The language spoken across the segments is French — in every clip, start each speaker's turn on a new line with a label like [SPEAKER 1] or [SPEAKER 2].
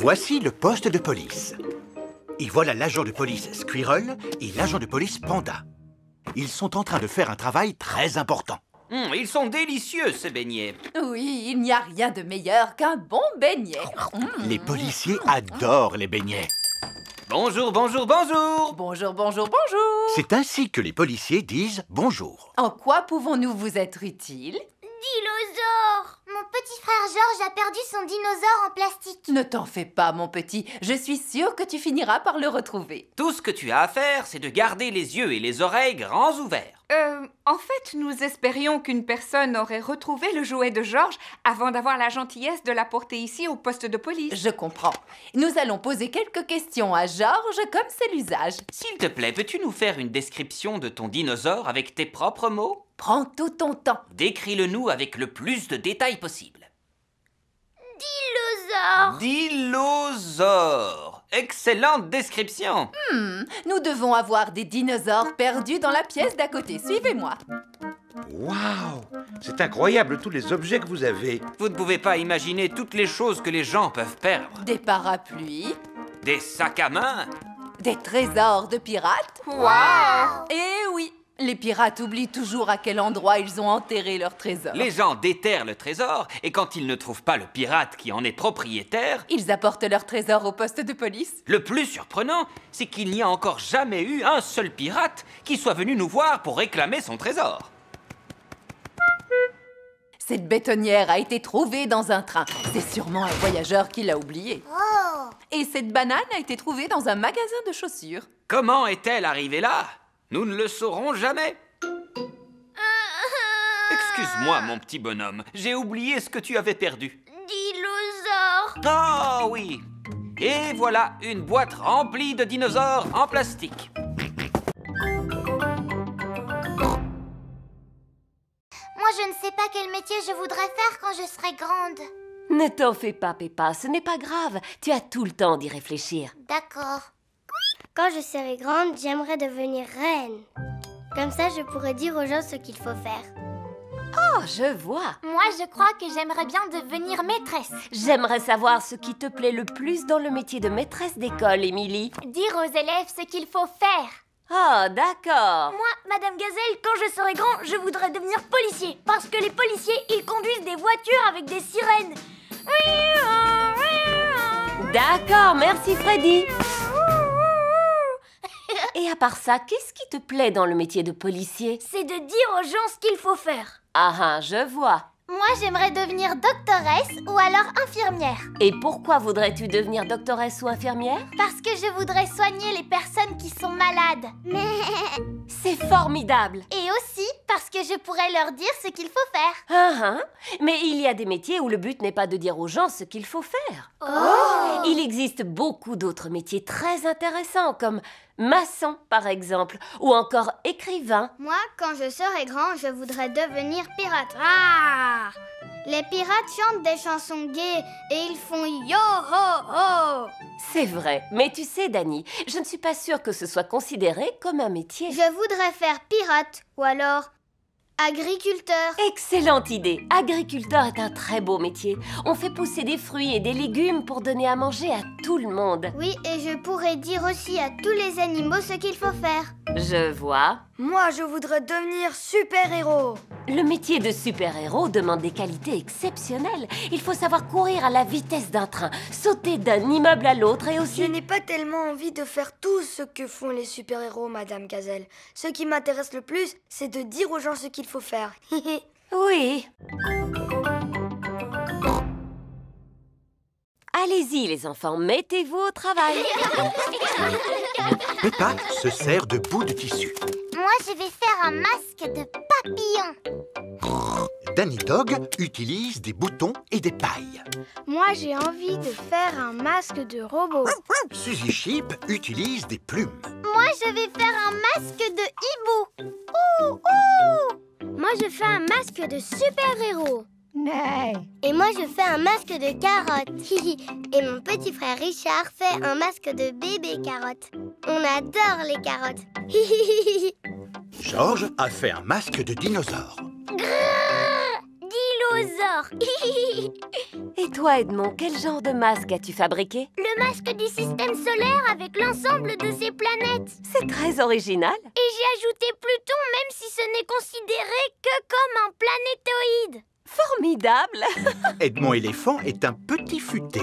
[SPEAKER 1] Voici le poste de police. Et voilà l'agent de police Squirrel et l'agent de police Panda. Ils sont en train de faire un travail très important.
[SPEAKER 2] Ils sont délicieux, ces beignets.
[SPEAKER 3] Oui, il n'y a rien de meilleur qu'un bon beignet.
[SPEAKER 1] Les policiers adorent les beignets.
[SPEAKER 2] Bonjour, bonjour, bonjour.
[SPEAKER 3] Bonjour, bonjour, bonjour.
[SPEAKER 1] C'est ainsi que les policiers disent bonjour.
[SPEAKER 3] En quoi pouvons-nous vous être utiles?
[SPEAKER 4] Dinosaure! Mon petit frère Georges a perdu son dinosaure en plastique.
[SPEAKER 3] Ne t'en fais pas, mon petit. Je suis sûre que tu finiras par le retrouver.
[SPEAKER 2] Tout ce que tu as à faire, c'est de garder les yeux et les oreilles grands ouverts.
[SPEAKER 5] En fait, nous espérions qu'une personne aurait retrouvé le jouet de Georges avant d'avoir la gentillesse de l'apporter ici au poste de police.
[SPEAKER 3] Je comprends. Nous allons poser quelques questions à Georges, comme c'est l'usage.
[SPEAKER 2] S'il te plaît, peux-tu nous faire une description de ton dinosaure avec tes propres mots?
[SPEAKER 3] Prends tout ton temps.
[SPEAKER 2] Décris-le-nous avec le plus de détails possible.
[SPEAKER 4] Dinosaure!
[SPEAKER 2] Dilosaure. Excellente description.
[SPEAKER 3] Nous devons avoir des dinosaures perdus dans la pièce d'à côté. Suivez-moi.
[SPEAKER 6] Waouh! C'est incroyable tous les objets que vous avez.
[SPEAKER 2] Vous ne pouvez pas imaginer toutes les choses que les gens peuvent perdre.
[SPEAKER 3] Des parapluies,
[SPEAKER 2] Des sacs à main.
[SPEAKER 3] des trésors de pirates.
[SPEAKER 5] Waouh!
[SPEAKER 3] Eh oui, les pirates oublient toujours à quel endroit ils ont enterré leurs trésors.
[SPEAKER 2] Les gens déterrent le trésor et quand ils ne trouvent pas le pirate qui en est propriétaire,
[SPEAKER 3] Ils apportent leurs trésors au poste de police.
[SPEAKER 2] le plus surprenant, c'est qu'il n'y a encore jamais eu un seul pirate qui soit venu nous voir pour réclamer son trésor.
[SPEAKER 3] Cette bétonnière a été trouvée dans un train. C'est sûrement un voyageur qui l'a oubliée.
[SPEAKER 4] Oh!
[SPEAKER 3] Et cette banane a été trouvée dans un magasin de chaussures.
[SPEAKER 2] Comment est-elle arrivée là? Nous ne le saurons jamais. Excuse-moi, mon petit bonhomme, j'ai oublié ce que tu avais perdu.
[SPEAKER 4] Dinosaure!
[SPEAKER 2] Oh oui! Et voilà une boîte remplie de dinosaures en plastique.
[SPEAKER 4] Moi, je ne sais pas quel métier je voudrais faire quand je serai grande.
[SPEAKER 7] Ne t'en fais pas, Peppa, ce n'est pas grave. Tu as tout le temps d'y réfléchir.
[SPEAKER 4] D'accord. Quand je serai grande, j'aimerais devenir reine. Comme ça, je pourrais dire aux gens ce qu'il faut faire.
[SPEAKER 7] Oh, je vois.
[SPEAKER 4] Moi, je crois que j'aimerais bien devenir maîtresse.
[SPEAKER 7] J'aimerais savoir ce qui te plaît le plus dans le métier de maîtresse d'école, Émilie.
[SPEAKER 4] Dire aux élèves ce qu'il faut faire.
[SPEAKER 7] Oh, d'accord.
[SPEAKER 4] Moi, Madame Gazelle, quand je serai grand, je voudrais devenir policier. Parce que les policiers, ils conduisent des voitures avec des sirènes.
[SPEAKER 7] D'accord, merci Freddy. Et à part ça, qu'est-ce qui te plaît dans le métier de policier?
[SPEAKER 4] C'est de dire aux gens ce qu'il faut faire.
[SPEAKER 7] Ah, je vois.
[SPEAKER 4] Moi, j'aimerais devenir doctoresse ou alors infirmière.
[SPEAKER 7] Et pourquoi voudrais-tu devenir doctoresse ou infirmière?
[SPEAKER 4] Parce que je voudrais soigner les personnes qui sont malades.
[SPEAKER 7] C'est formidable.
[SPEAKER 4] Et aussi parce que je pourrais leur dire ce qu'il faut faire.
[SPEAKER 7] Mais il y a des métiers où le but n'est pas de dire aux gens ce qu'il faut faire.
[SPEAKER 4] Oh!
[SPEAKER 7] Il existe beaucoup d'autres métiers très intéressants, comme maçon, par exemple, ou encore écrivain.
[SPEAKER 4] Moi, quand je serai grand, je voudrais devenir pirate. Ah! Les pirates chantent des chansons gaies et ils font yo-ho-ho.
[SPEAKER 7] C'est vrai, mais tu sais, Dani, je ne suis pas sûre que ce soit considéré comme un métier.
[SPEAKER 4] Je voudrais faire pirate ou alors agriculteur.
[SPEAKER 7] Excellente idée. Agriculteur est un très beau métier. On fait pousser des fruits et des légumes pour donner à manger à tout le monde.
[SPEAKER 4] Oui, et je pourrais dire aussi à tous les animaux ce qu'il faut faire.
[SPEAKER 7] Je vois.
[SPEAKER 8] Moi, je voudrais devenir super-héros.
[SPEAKER 7] Le métier de super-héros demande des qualités exceptionnelles. Il faut savoir courir à la vitesse d'un train, sauter d'un immeuble à l'autre et
[SPEAKER 8] Je
[SPEAKER 7] aussi...
[SPEAKER 8] n'ai pas tellement envie de faire tout ce que font les super-héros, Madame Gazelle. Ce qui m'intéresse le plus, c'est de dire aux gens ce qu'il faut faire.
[SPEAKER 7] Oui. Allez-y, les enfants, mettez-vous au travail.
[SPEAKER 1] Peppa se sert de bouts de tissu.
[SPEAKER 4] Moi, je vais faire un masque de papillon.
[SPEAKER 1] Danny Dog utilise des boutons et des pailles.
[SPEAKER 4] Moi, j'ai envie de faire un masque de robot.
[SPEAKER 1] Suzy Sheep utilise des plumes.
[SPEAKER 4] Moi, je vais faire un masque de hibou. Ouh, ouh. Moi, je fais un masque de super-héros. Et moi, je fais un masque de carotte. Et mon petit frère Richard fait un masque de bébé carotte. On adore les carottes.
[SPEAKER 1] George a fait un masque de dinosaure.
[SPEAKER 4] Dinosaure. fort.
[SPEAKER 7] Et toi, Edmond, quel genre de masque as-tu fabriqué?
[SPEAKER 4] Le masque du système solaire avec l'ensemble de ses planètes.
[SPEAKER 7] C'est très original.
[SPEAKER 4] Et j'ai ajouté Pluton, même si ce n'est considéré que comme un planétoïde.
[SPEAKER 7] Formidable.
[SPEAKER 1] Edmond éléphant est un petit futé.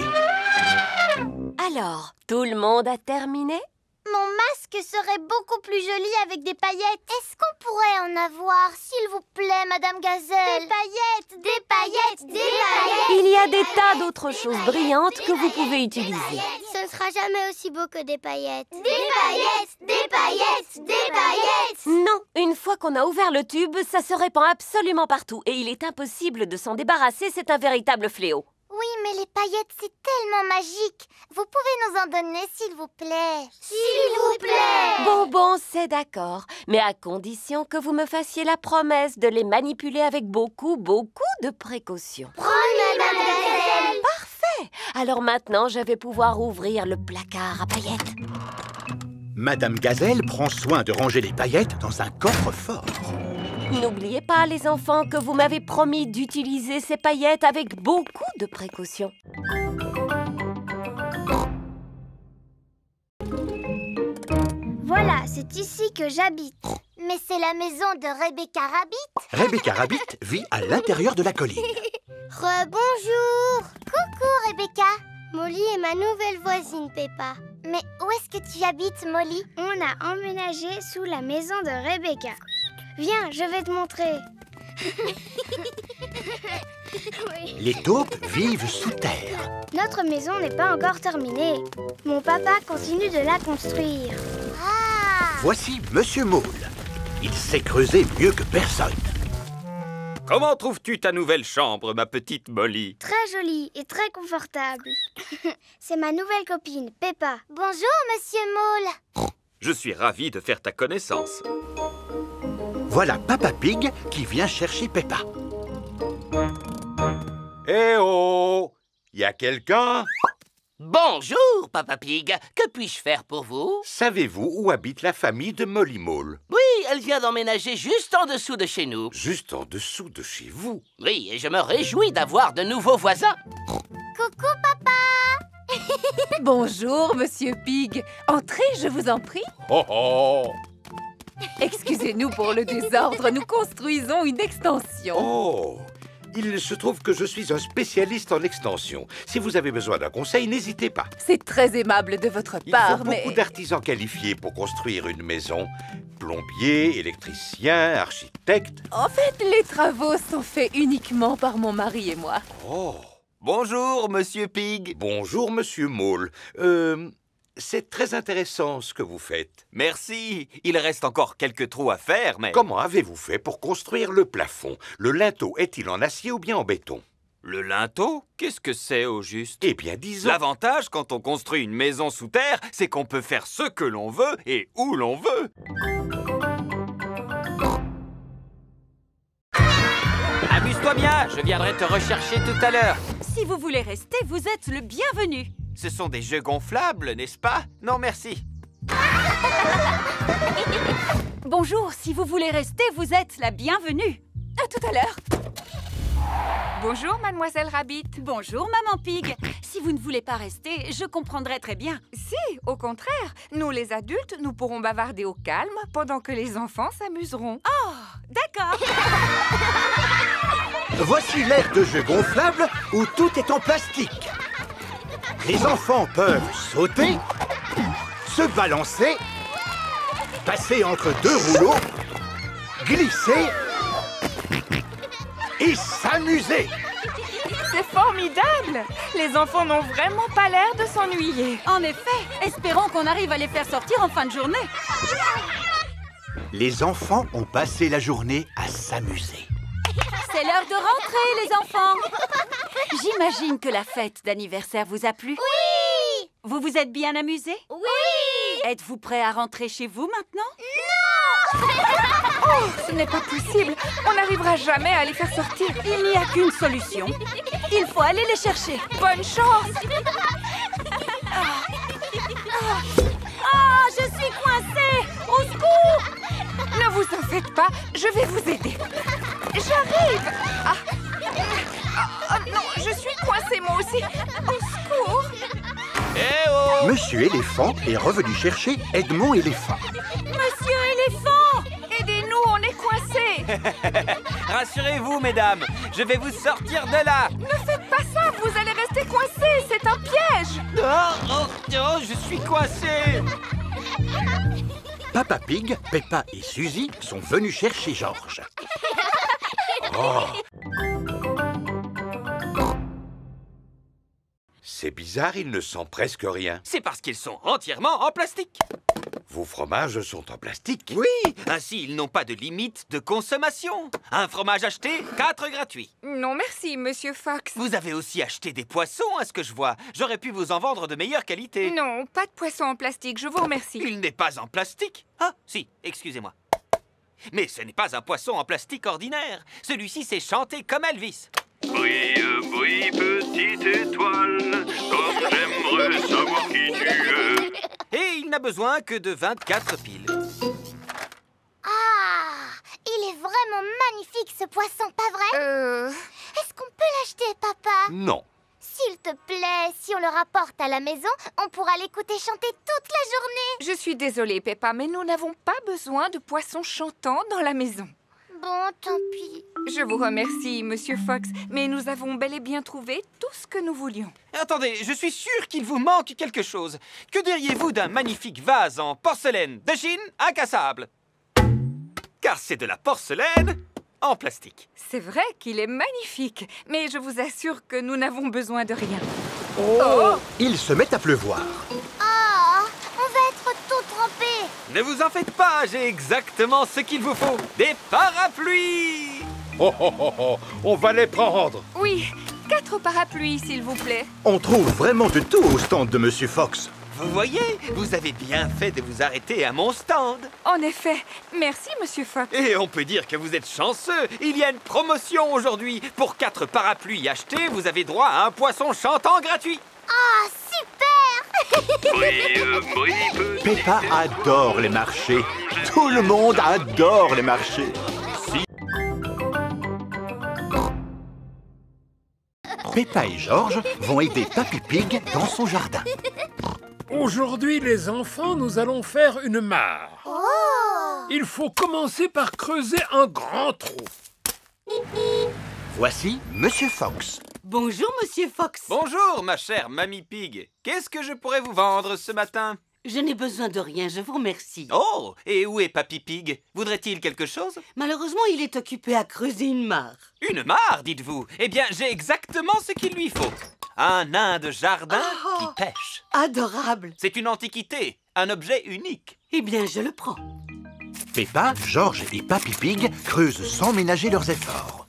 [SPEAKER 7] Alors, tout le monde a terminé?
[SPEAKER 4] Mon masque serait beaucoup plus joli avec des paillettes. Est-ce qu'on pourrait en avoir, s'il vous plaît, Madame Gazelle? Des paillettes, des paillettes, des paillettes.
[SPEAKER 7] Il y a des tas d'autres choses brillantes que vous pouvez utiliser.
[SPEAKER 4] Ce ne sera jamais aussi beau que des paillettes. Des paillettes, des paillettes, des paillettes.
[SPEAKER 7] Non, une fois qu'on a ouvert le tube, ça se répand absolument partout et il est impossible de s'en débarrasser, c'est un véritable fléau.
[SPEAKER 4] Oui, mais les paillettes, c'est tellement magique. Vous pouvez nous en donner, s'il vous plaît. S'il vous plaît.
[SPEAKER 7] Bon, c'est d'accord. Mais à condition que vous me fassiez la promesse de les manipuler avec beaucoup de précautions.
[SPEAKER 4] Promis, Madame Gazelle.
[SPEAKER 7] Parfait. Alors maintenant, je vais pouvoir ouvrir le placard à paillettes.
[SPEAKER 1] Madame Gazelle prend soin de ranger les paillettes dans un coffre-fort.
[SPEAKER 7] N'oubliez pas, les enfants, que vous m'avez promis d'utiliser ces paillettes avec beaucoup de précautions.
[SPEAKER 4] Voilà, c'est ici que j'habite. Mais c'est la maison de Rebecca Rabbit.
[SPEAKER 1] Rebecca Rabbit vit à l'intérieur de la colline.
[SPEAKER 4] Rebonjour. Coucou, Rebecca. Molly est ma nouvelle voisine, Peppa. Mais où est-ce que tu habites, Molly? On a emménagé sous la maison de Rebecca. Viens, je vais te montrer. Oui.
[SPEAKER 1] Les taupes vivent sous terre.
[SPEAKER 4] Notre maison n'est pas encore terminée. Mon papa continue de la construire. Ah!
[SPEAKER 1] Voici Monsieur Mole. Il sait creuser mieux que personne.
[SPEAKER 2] Comment trouves-tu ta nouvelle chambre, ma petite Molly?
[SPEAKER 4] Très jolie et très confortable. C'est ma nouvelle copine, Peppa. Bonjour, Monsieur Mole.
[SPEAKER 2] Je suis ravi de faire ta connaissance.
[SPEAKER 1] Voilà Papa Pig qui vient chercher Peppa.
[SPEAKER 6] Eh oh! Y a quelqu'un?
[SPEAKER 9] Bonjour, Papa Pig. Que puis-je faire pour vous?
[SPEAKER 6] Savez-vous où habite la famille de Molly Mole?
[SPEAKER 9] Oui, elle vient d'emménager juste en dessous de chez nous.
[SPEAKER 6] Juste en dessous de chez vous?
[SPEAKER 9] Oui, et je me réjouis d'avoir de nouveaux voisins.
[SPEAKER 4] Coucou, papa.
[SPEAKER 3] Bonjour, Monsieur Pig. Entrez, je vous en prie.
[SPEAKER 6] Oh oh!
[SPEAKER 3] Excusez-nous pour le désordre, nous construisons une extension.
[SPEAKER 6] Oh! Il se trouve que je suis un spécialiste en extension. Si vous avez besoin d'un conseil, n'hésitez pas.
[SPEAKER 3] C'est très aimable de votre
[SPEAKER 6] Il
[SPEAKER 3] part,
[SPEAKER 6] faut
[SPEAKER 3] mais...
[SPEAKER 6] beaucoup d'artisans qualifiés pour construire une maison. Plombiers, électriciens, architectes.
[SPEAKER 3] En fait, les travaux sont faits uniquement par mon mari et moi.
[SPEAKER 6] Oh!
[SPEAKER 2] Bonjour, Monsieur Pig.
[SPEAKER 6] Bonjour, Monsieur Mole. C'est très intéressant ce que vous faites.
[SPEAKER 2] Merci. Il reste encore quelques trous à faire, mais...
[SPEAKER 6] Comment avez-vous fait pour construire le plafond? Le linteau est-il en acier ou bien en béton?
[SPEAKER 2] Le linteau? Qu'est-ce que c'est au juste?
[SPEAKER 6] Eh bien, disons...
[SPEAKER 2] L'avantage quand on construit une maison sous terre, c'est qu'on peut faire ce que l'on veut et où l'on veut. Amuse-toi bien, je viendrai te rechercher tout à l'heure.
[SPEAKER 10] Si vous voulez rester, vous êtes le bienvenu.
[SPEAKER 2] Ce sont des jeux gonflables, n'est-ce pas? Non, merci.
[SPEAKER 10] Bonjour, si vous voulez rester, vous êtes la bienvenue. À tout à l'heure.
[SPEAKER 5] Bonjour, Mademoiselle Rabbit.
[SPEAKER 10] Bonjour, Maman Pig. Si vous ne voulez pas rester, je comprendrai très bien.
[SPEAKER 5] Si, au contraire. Nous, les adultes, nous pourrons bavarder au calme pendant que les enfants s'amuseront.
[SPEAKER 10] Oh, d'accord.
[SPEAKER 1] Voici l'ère de jeux gonflables où tout est en plastique. Les enfants peuvent sauter, se balancer, passer entre deux rouleaux, glisser et s'amuser.
[SPEAKER 5] C'est formidable! Les enfants n'ont vraiment pas l'air de s'ennuyer.
[SPEAKER 10] En effet, espérons qu'on arrive à les faire sortir en fin de journée.
[SPEAKER 1] Les enfants ont passé la journée à s'amuser.
[SPEAKER 10] C'est l'heure de rentrer, les enfants. J'imagine que la fête d'anniversaire vous a plu.
[SPEAKER 4] Oui!
[SPEAKER 10] Vous vous êtes bien amusés?
[SPEAKER 4] Oui!
[SPEAKER 10] Êtes-vous prêts à rentrer chez vous maintenant?
[SPEAKER 4] Non!
[SPEAKER 5] Oh, ce n'est pas possible! On n'arrivera jamais à les faire sortir.
[SPEAKER 10] Il n'y a qu'une solution. Il faut aller les chercher.
[SPEAKER 5] Bonne chance!
[SPEAKER 10] Ah, je suis coincée! Au secours!
[SPEAKER 5] Ne vous en faites pas, je vais vous aider. J'arrive!
[SPEAKER 1] Monsieur Éléphant est revenu chercher Edmond Éléphant.
[SPEAKER 10] Monsieur Éléphant!
[SPEAKER 5] Aidez-nous, on est coincés.
[SPEAKER 2] Rassurez-vous, mesdames, je vais vous sortir de là.
[SPEAKER 5] Ne faites pas ça, vous allez rester coincés, c'est un piège.
[SPEAKER 2] Oh, je suis coincé.
[SPEAKER 1] Papa Pig, Peppa et Suzy sont venus chercher Georges. Oh.
[SPEAKER 6] C'est bizarre, il ne sent presque rien.
[SPEAKER 2] C'est parce qu'ils sont entièrement en plastique.
[SPEAKER 6] Vos fromages sont en plastique?
[SPEAKER 2] Oui, ainsi ils n'ont pas de limite de consommation. Un fromage acheté, 4 gratuits.
[SPEAKER 5] Non, merci, Monsieur Fox.
[SPEAKER 2] Vous avez aussi acheté des poissons, à ce que je vois. J'aurais pu vous en vendre de meilleure qualité.
[SPEAKER 5] Non, pas de poisson en plastique, je vous remercie.
[SPEAKER 2] Il n'est pas en plastique. Ah, si, excusez-moi. Mais ce n'est pas un poisson en plastique ordinaire. Celui-ci sait chanter comme Elvis.
[SPEAKER 11] Brille, brille, petite étoile, comme j'aimerais savoir qui tu es.
[SPEAKER 2] Et il n'a besoin que de 24 piles.
[SPEAKER 4] Ah, il est vraiment magnifique ce poisson, pas vrai? Est-ce qu'on peut l'acheter, papa?
[SPEAKER 6] Non.
[SPEAKER 4] S'il te plaît, si on le rapporte à la maison, on pourra l'écouter chanter toute la journée.
[SPEAKER 5] Je suis désolée, Peppa, mais nous n'avons pas besoin de poissons chantants dans la maison.
[SPEAKER 4] Bon, tant pis.
[SPEAKER 5] Je vous remercie, Monsieur Fox, mais nous avons bel et bien trouvé tout ce que nous voulions.
[SPEAKER 2] Attendez, je suis sûr qu'il vous manque quelque chose. Que diriez-vous d'un magnifique vase en porcelaine de Chine incassable? Car c'est de la porcelaine en plastique.
[SPEAKER 5] C'est vrai qu'il est magnifique, mais je vous assure que nous n'avons besoin de rien.
[SPEAKER 1] Oh! Il se met à pleuvoir.
[SPEAKER 4] Oh, on va être tout trempé.
[SPEAKER 2] Ne vous en faites pas, j'ai exactement ce qu'il vous faut. Des parapluies!
[SPEAKER 6] Oh, oh, oh, oh, on va les prendre.
[SPEAKER 5] Oui, 4 parapluies, s'il vous plaît.
[SPEAKER 1] On trouve vraiment de tout au stand de Monsieur Fox.
[SPEAKER 2] Vous voyez, vous avez bien fait de vous arrêter à mon stand.
[SPEAKER 5] En effet, merci, Monsieur Fox.
[SPEAKER 2] Et on peut dire que vous êtes chanceux. Il y a une promotion aujourd'hui. Pour 4 parapluies achetés, vous avez droit à un poisson chantant gratuit.
[SPEAKER 4] Ah, super.
[SPEAKER 11] Brille, brille,
[SPEAKER 1] Peppa adore les marchés. Tout le monde adore les marchés. Peppa et Georges vont aider Papy Pig dans son jardin.
[SPEAKER 12] Aujourd'hui, les enfants, nous allons faire une mare.
[SPEAKER 4] Oh.
[SPEAKER 12] Il faut commencer par creuser un grand trou.
[SPEAKER 1] Voici Monsieur Fox.
[SPEAKER 10] Bonjour, Monsieur Fox.
[SPEAKER 2] Bonjour, ma chère Mamie Pig. Qu'est-ce que je pourrais vous vendre ce matin?
[SPEAKER 10] Je n'ai besoin de rien, je vous remercie.
[SPEAKER 2] Oh, et où est Papy Pig? Voudrait-il quelque chose?
[SPEAKER 10] Malheureusement, il est occupé à creuser une mare.
[SPEAKER 2] Une mare, dites-vous? Eh bien, j'ai exactement ce qu'il lui faut. Un nain de jardin qui pêche.
[SPEAKER 10] Adorable.
[SPEAKER 2] C'est une antiquité, un objet unique.
[SPEAKER 10] Eh bien, je le prends.
[SPEAKER 1] Peppa, Georges et Papy Pig creusent sans ménager leurs efforts.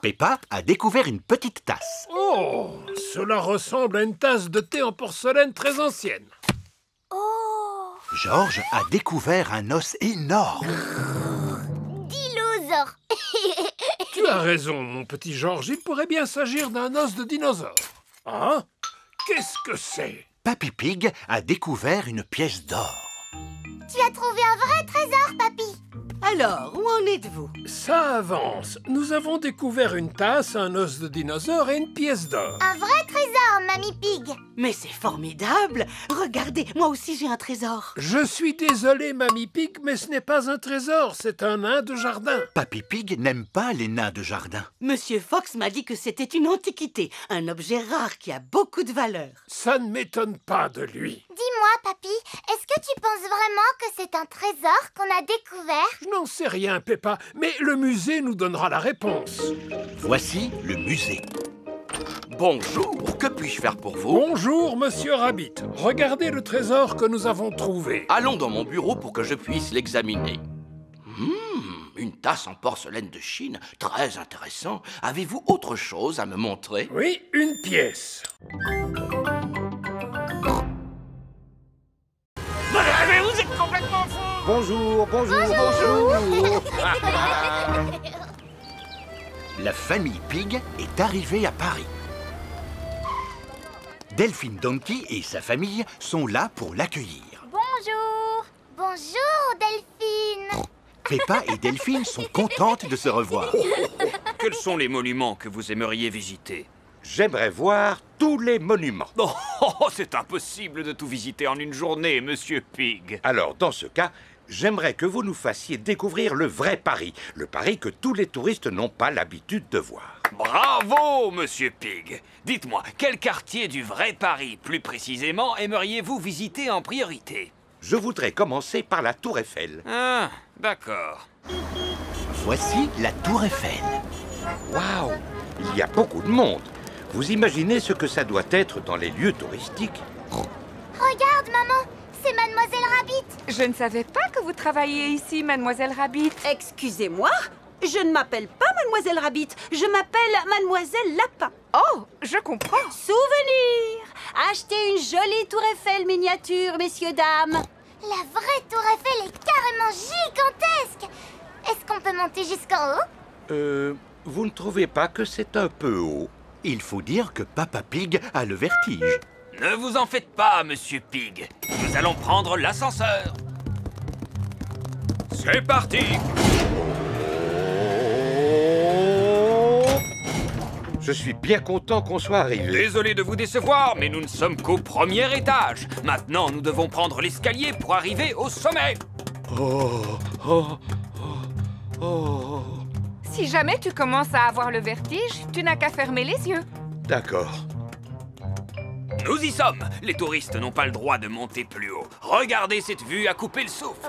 [SPEAKER 1] Peppa a découvert une petite tasse.
[SPEAKER 12] Oh, cela ressemble à une tasse de thé en porcelaine très ancienne.
[SPEAKER 4] Oh.
[SPEAKER 1] Georges a découvert un os énorme.
[SPEAKER 4] Dinosaure.
[SPEAKER 12] Tu as raison, mon petit Georges. Il pourrait bien s'agir d'un os de dinosaure. Hein? Qu'est-ce que c'est?
[SPEAKER 1] Papy Pig a découvert une pièce d'or.
[SPEAKER 4] Tu as trouvé un vrai trésor, papy.
[SPEAKER 10] Alors, où en êtes-vous?
[SPEAKER 12] Ça avance. Nous avons découvert une tasse, un os de dinosaure et une pièce d'or.
[SPEAKER 4] Un vrai trésor, Mamie Pig.
[SPEAKER 10] Mais c'est formidable. Regardez, moi aussi j'ai un trésor.
[SPEAKER 12] Je suis désolé, Mamie Pig, mais ce n'est pas un trésor, c'est un nain de jardin.
[SPEAKER 1] Papy Pig n'aime pas les nains de jardin.
[SPEAKER 10] Monsieur Fox m'a dit que c'était une antiquité, un objet rare qui a beaucoup de valeur.
[SPEAKER 12] Ça ne m'étonne pas de lui.
[SPEAKER 4] Dis-moi, papy, est-ce que tu penses vraiment que c'est un trésor qu'on a découvert?
[SPEAKER 12] Je n'en sais rien, Peppa, mais le musée nous donnera la réponse.
[SPEAKER 1] Voici le musée.
[SPEAKER 13] Bonjour, que puis-je faire pour vous?
[SPEAKER 12] Bonjour, Monsieur Rabbit. Regardez le trésor que nous avons trouvé.
[SPEAKER 13] Allons dans mon bureau pour que je puisse l'examiner. Une tasse en porcelaine de Chine, très intéressant. Avez-vous autre chose à me montrer?
[SPEAKER 12] Oui, une pièce.
[SPEAKER 2] Mais vous êtes complètement fou!
[SPEAKER 1] Bonjour, bonjour, bonjour. La famille Pig est arrivée à Paris. Delphine Donkey et sa famille sont là pour l'accueillir.
[SPEAKER 4] Bonjour. Bonjour, Delphine.
[SPEAKER 1] Peppa et Delphine sont contentes de se revoir.
[SPEAKER 2] Quels sont les monuments que vous aimeriez visiter?
[SPEAKER 6] J'aimerais voir tous les monuments.
[SPEAKER 2] Oh, c'est impossible de tout visiter en une journée, Monsieur Pig.
[SPEAKER 6] Alors, dans ce cas, j'aimerais que vous nous fassiez découvrir le vrai Paris. Le Paris que tous les touristes n'ont pas l'habitude de voir.
[SPEAKER 2] Bravo, Monsieur Pig. Dites-moi, quel quartier du vrai Paris, plus précisément, aimeriez-vous visiter en priorité?
[SPEAKER 6] Je voudrais commencer par la Tour Eiffel.
[SPEAKER 2] Ah, d'accord.
[SPEAKER 1] Voici la Tour Eiffel.
[SPEAKER 6] Waouh! Il y a beaucoup de monde. Vous imaginez ce que ça doit être dans les lieux touristiques?
[SPEAKER 4] Regarde, maman, c'est Mademoiselle Rabbit.
[SPEAKER 5] Je ne savais pas que vous travailliez ici, Mademoiselle Rabbit.
[SPEAKER 10] Excusez-moi, je ne m'appelle pas Mademoiselle Rabbit, je m'appelle Mademoiselle Lapin.
[SPEAKER 5] Oh, je comprends.
[SPEAKER 10] Souvenir! Achetez une jolie tour Eiffel miniature, messieurs, dames.
[SPEAKER 4] La vraie tour Eiffel est carrément gigantesque. Est-ce qu'on peut monter jusqu'en haut?
[SPEAKER 6] Vous ne trouvez pas que c'est un peu haut?
[SPEAKER 1] Il faut dire que Papa Pig a le vertige.
[SPEAKER 2] Ne vous en faites pas, Monsieur Pig. Nous allons prendre l'ascenseur. C'est parti!
[SPEAKER 6] Je suis bien content qu'on soit arrivé.
[SPEAKER 2] Désolé de vous décevoir, mais nous ne sommes qu'au premier étage. Maintenant, nous devons prendre l'escalier pour arriver au sommet.
[SPEAKER 5] Si jamais tu commences à avoir le vertige, tu n'as qu'à fermer les yeux.
[SPEAKER 6] D'accord.
[SPEAKER 2] Nous y sommes. Les touristes n'ont pas le droit de monter plus haut. Regardez cette vue à couper le souffle.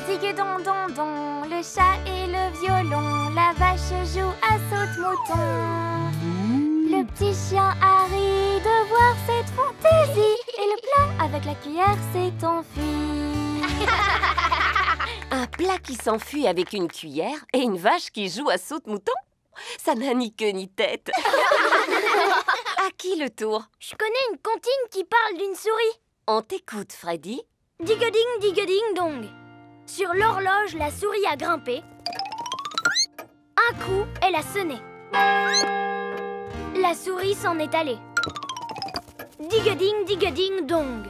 [SPEAKER 4] Digue-don-don-don, le chat et le violon, la vache joue à saute-mouton. Le petit chien Harry de voir cette fantaisie, et le plat avec la cuillère s'est enfui.
[SPEAKER 7] Un plat qui s'enfuit avec une cuillère et une vache qui joue à saute-mouton? Ça n'a ni queue ni tête. À qui le tour?
[SPEAKER 4] Je connais une comptine qui parle d'une souris.
[SPEAKER 7] On t'écoute, Freddy.
[SPEAKER 4] Digue-ding, dong. Sur l'horloge, la souris a grimpé. Un coup, elle a sonné. La souris s'en est allée. Digue-ding, dong.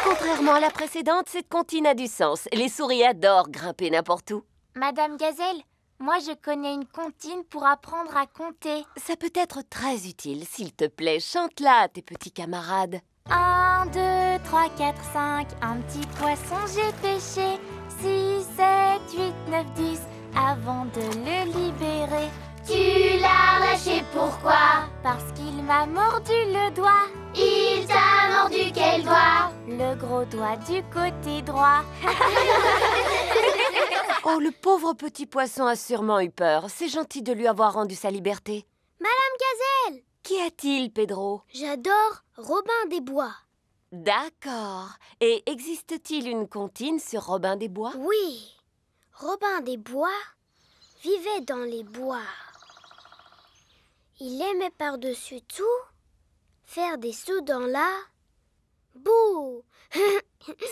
[SPEAKER 7] Contrairement à la précédente, cette comptine a du sens. Les souris adorent grimper n'importe où.
[SPEAKER 4] Madame Gazelle, moi je connais une comptine pour apprendre à compter.
[SPEAKER 7] Ça peut être très utile. S'il te plaît, chante-la à tes petits camarades.
[SPEAKER 4] 1, 2, 3, 4, 5, un petit poisson j'ai pêché. 6, 7, 8, 9, 10, avant de le libérer. Tu l'as lâché, pourquoi? Parce qu'il m'a mordu le doigt. Il t'a mordu quel doigt? Le gros doigt du côté droit.
[SPEAKER 7] Oh, le pauvre petit poisson a sûrement eu peur. C'est gentil de lui avoir rendu sa liberté.
[SPEAKER 4] Madame Gazelle!
[SPEAKER 7] Qu'y a-t-il, Pedro?
[SPEAKER 4] J'adore Robin des Bois.
[SPEAKER 7] D'accord. Et existe-t-il une comptine sur Robin des Bois?
[SPEAKER 4] Oui. Robin des Bois vivait dans les bois. Il aimait par-dessus tout faire des sauts dans la boue.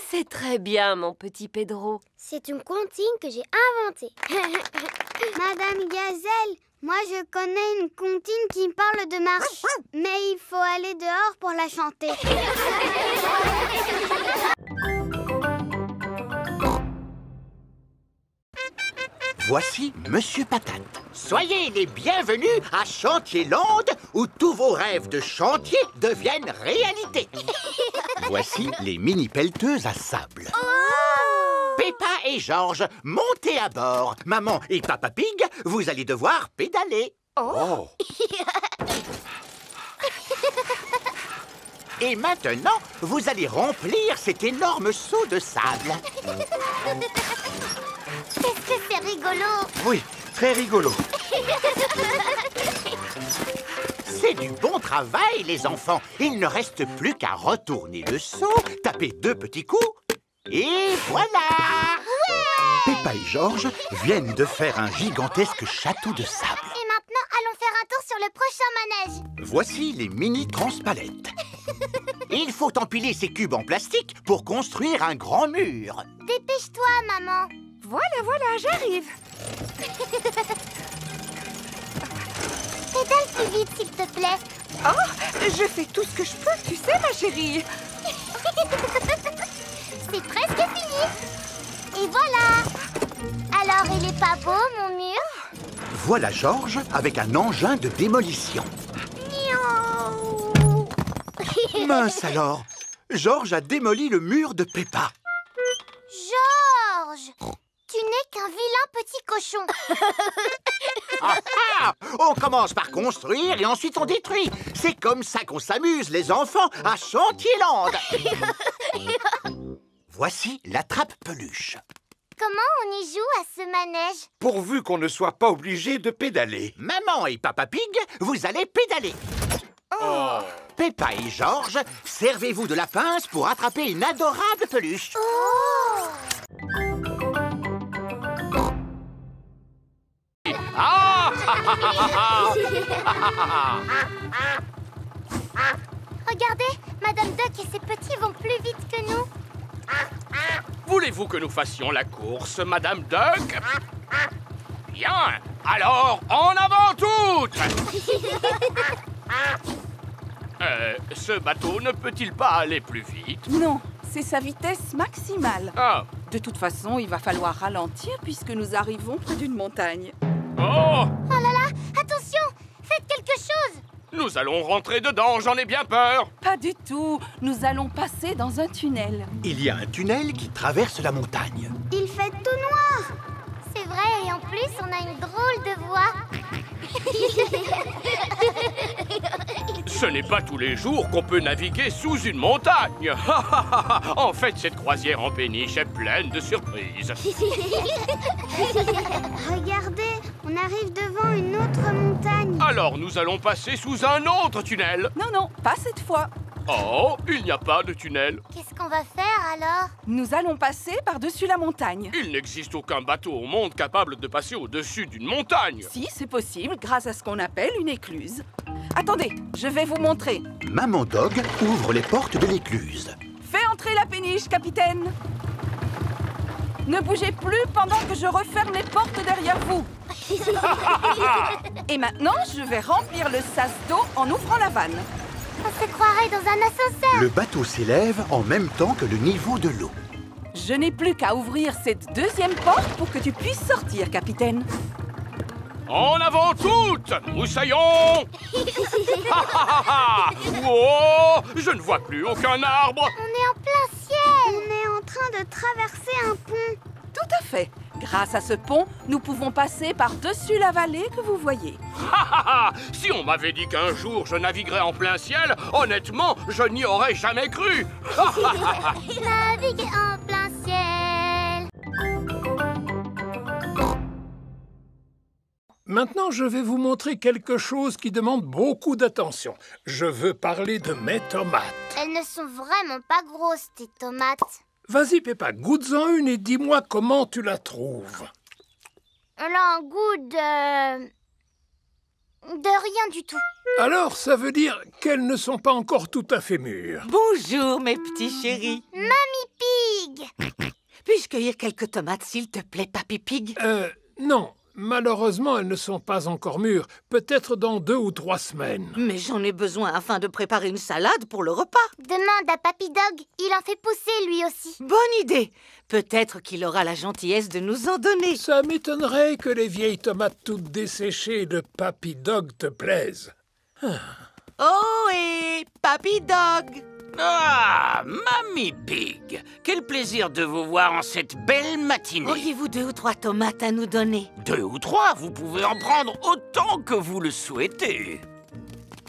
[SPEAKER 7] C'est très bien, mon petit Pedro.
[SPEAKER 4] C'est une comptine que j'ai inventée. Madame Gazelle, moi je connais une comptine qui parle de marche, mais il faut aller dehors pour la chanter.
[SPEAKER 1] Voici Monsieur Patate. Soyez les bienvenus à Chantierland, où tous vos rêves de chantier deviennent réalité. Voici les mini-pelleteuses à sable. Peppa et Georges, montez à bord. Maman et Papa Pig, vous allez devoir pédaler. Et maintenant, vous allez remplir cet énorme seau de sable.
[SPEAKER 4] Qu'est-ce que c'est rigolo!
[SPEAKER 1] Oui, très rigolo. C'est du bon travail, les enfants. Il ne reste plus qu'à retourner le seau, taper 2 petits coups, et voilà! Ouais! Peppa et Georges viennent de faire un gigantesque château de sable.
[SPEAKER 4] Et maintenant, allons faire un tour sur le prochain manège.
[SPEAKER 1] Voici les mini-transpalettes. Il faut empiler ces cubes en plastique pour construire un grand mur.
[SPEAKER 4] Dépêche-toi, maman.
[SPEAKER 5] Voilà, j'arrive.
[SPEAKER 4] Pédale plus vite, s'il te plaît.
[SPEAKER 5] Oh, je fais tout ce que je peux, tu sais, ma chérie.
[SPEAKER 4] C'est presque fini. Et voilà. Alors, il est pas beau, mon mur?
[SPEAKER 1] Voilà Georges avec un engin de démolition. Mince alors, Georges a démoli le mur de Peppa.
[SPEAKER 4] Georges, tu n'es qu'un vilain petit cochon.
[SPEAKER 1] On commence par construire et ensuite on détruit. C'est comme ça qu'on s'amuse, les enfants, à Chantierland. Voici la trappe-peluche.
[SPEAKER 4] Comment on y joue à ce manège?
[SPEAKER 6] Pourvu qu'on ne soit pas obligé de pédaler.
[SPEAKER 1] Maman et Papa Pig, vous allez pédaler. Peppa et Georges, servez-vous de la pince pour attraper une adorable peluche.
[SPEAKER 4] Regardez, Madame Duck et ses petits vont plus vite que nous.
[SPEAKER 14] Voulez-vous que nous fassions la course, Madame Duck? Bien, alors en avant toutes! Ce bateau ne peut-il pas aller plus vite?
[SPEAKER 15] Non, c'est sa vitesse maximale.
[SPEAKER 14] Ah.
[SPEAKER 15] De toute façon, il va falloir ralentir puisque nous arrivons près d'une montagne.
[SPEAKER 14] Oh!
[SPEAKER 4] Oh là là, attention, faites quelque chose!
[SPEAKER 14] Nous allons rentrer dedans, j'en ai bien peur.
[SPEAKER 15] Pas du tout, nous allons passer dans un tunnel.
[SPEAKER 1] Il y a un tunnel qui traverse la montagne.
[SPEAKER 4] Il fait tout noir. C'est vrai, et en plus, on a une drôle de voix.
[SPEAKER 14] Ce n'est pas tous les jours qu'on peut naviguer sous une montagne. En fait, cette croisière en péniche est pleine de surprises.
[SPEAKER 4] Regardez, on arrive devant une autre montagne.
[SPEAKER 14] Alors, nous allons passer sous un autre tunnel.
[SPEAKER 15] Non, pas cette fois.
[SPEAKER 14] Oh, il n'y a pas de tunnel.
[SPEAKER 4] Qu'est-ce qu'on va faire alors?
[SPEAKER 15] Nous allons passer par-dessus la montagne.
[SPEAKER 14] Il n'existe aucun bateau au monde capable de passer au-dessus d'une montagne.
[SPEAKER 15] Si, c'est possible grâce à ce qu'on appelle une écluse. Attendez, je vais vous montrer.
[SPEAKER 1] Maman Dog ouvre les portes de l'écluse.
[SPEAKER 15] Fais entrer la péniche, capitaine. Ne bougez plus pendant que je referme les portes derrière vous. Et maintenant, je vais remplir le sas d'eau en ouvrant la vanne.
[SPEAKER 4] On se croirait dans un ascenseur.
[SPEAKER 1] Le bateau s'élève en même temps que le niveau de l'eau.
[SPEAKER 15] Je n'ai plus qu'à ouvrir cette deuxième porte pour que tu puisses sortir, capitaine.
[SPEAKER 14] En avant toutes, moussaillons. Oh, je ne vois plus aucun arbre.
[SPEAKER 4] On est en plein ciel. On est en train de traverser un pont.
[SPEAKER 15] Tout à fait. Grâce à ce pont, nous pouvons passer par-dessus la vallée que vous voyez.
[SPEAKER 14] Si on m'avait dit qu'un jour je naviguerais en plein ciel, honnêtement, je n'y aurais jamais cru.
[SPEAKER 4] Naviguer en plein ciel.
[SPEAKER 12] Maintenant, je vais vous montrer quelque chose qui demande beaucoup d'attention. Je veux parler de mes tomates.
[SPEAKER 4] Elles ne sont vraiment pas grosses, tes tomates.
[SPEAKER 12] Vas-y, Peppa, goûte-en une et dis-moi comment tu la trouves.
[SPEAKER 4] Elle a un goût de rien du tout.
[SPEAKER 12] Alors, ça veut dire qu'elles ne sont pas encore tout à fait mûres.
[SPEAKER 16] Bonjour, mes petits chéris.
[SPEAKER 4] Mamie Pig.
[SPEAKER 16] Puis-je cueillir quelques tomates, s'il te plaît, Papy Pig?
[SPEAKER 12] Non. Malheureusement, elles ne sont pas encore mûres. Peut-être dans 2 ou 3 semaines.
[SPEAKER 16] Mais j'en ai besoin afin de préparer une salade pour le repas.
[SPEAKER 4] Demande à Papy Dog, il en fait pousser lui aussi.
[SPEAKER 16] Bonne idée. Peut-être qu'il aura la gentillesse de nous en donner.
[SPEAKER 12] Ça m'étonnerait que les vieilles tomates toutes desséchées de Papy Dog te plaisent.
[SPEAKER 16] Oh, et Papy Dog!
[SPEAKER 9] Ah, Mamie Pig, quel plaisir de vous voir en cette belle matinée.
[SPEAKER 16] Auriez-vous 2 ou 3 tomates à nous donner?
[SPEAKER 9] 2 ou 3, vous pouvez en prendre autant que vous le souhaitez.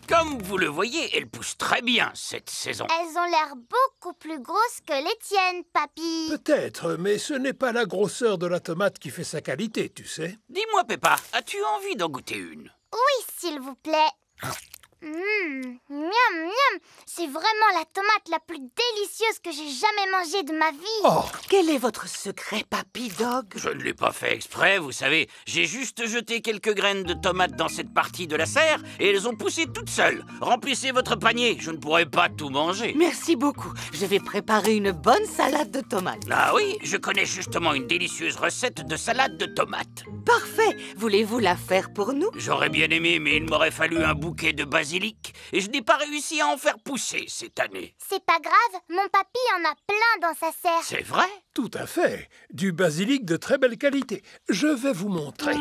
[SPEAKER 9] Comme vous le voyez, elles poussent très bien cette saison.
[SPEAKER 4] Elles ont l'air beaucoup plus grosses que les tiennes, Papy.
[SPEAKER 12] Peut-être, mais ce n'est pas la grosseur de la tomate qui fait sa qualité, tu sais.
[SPEAKER 9] Dis-moi, Peppa, as-tu envie d'en goûter une?
[SPEAKER 4] Oui, s'il vous plaît. Miam, miam. C'est vraiment la tomate la plus délicieuse que j'ai jamais mangée de ma vie.
[SPEAKER 16] Oh, quel est votre secret, Papy Dog?
[SPEAKER 9] Je ne l'ai pas fait exprès, vous savez. J'ai juste jeté quelques graines de tomates dans cette partie de la serre et elles ont poussé toutes seules. Remplissez votre panier, je ne pourrai pas tout manger.
[SPEAKER 16] Merci beaucoup. Je vais préparer une bonne salade de tomates.
[SPEAKER 9] Ah oui, je connais justement une délicieuse recette de salade de tomates.
[SPEAKER 16] Parfait. Voulez-vous la faire pour nous?
[SPEAKER 9] J'aurais bien aimé, mais il m'aurait fallu un bouquet de basilic basilic et je n'ai pas réussi à en faire pousser cette année.
[SPEAKER 4] C'est pas grave, mon papy en a plein dans sa serre.
[SPEAKER 9] C'est vrai?
[SPEAKER 12] Tout à fait. Du basilic de très belle qualité. Je vais vous montrer.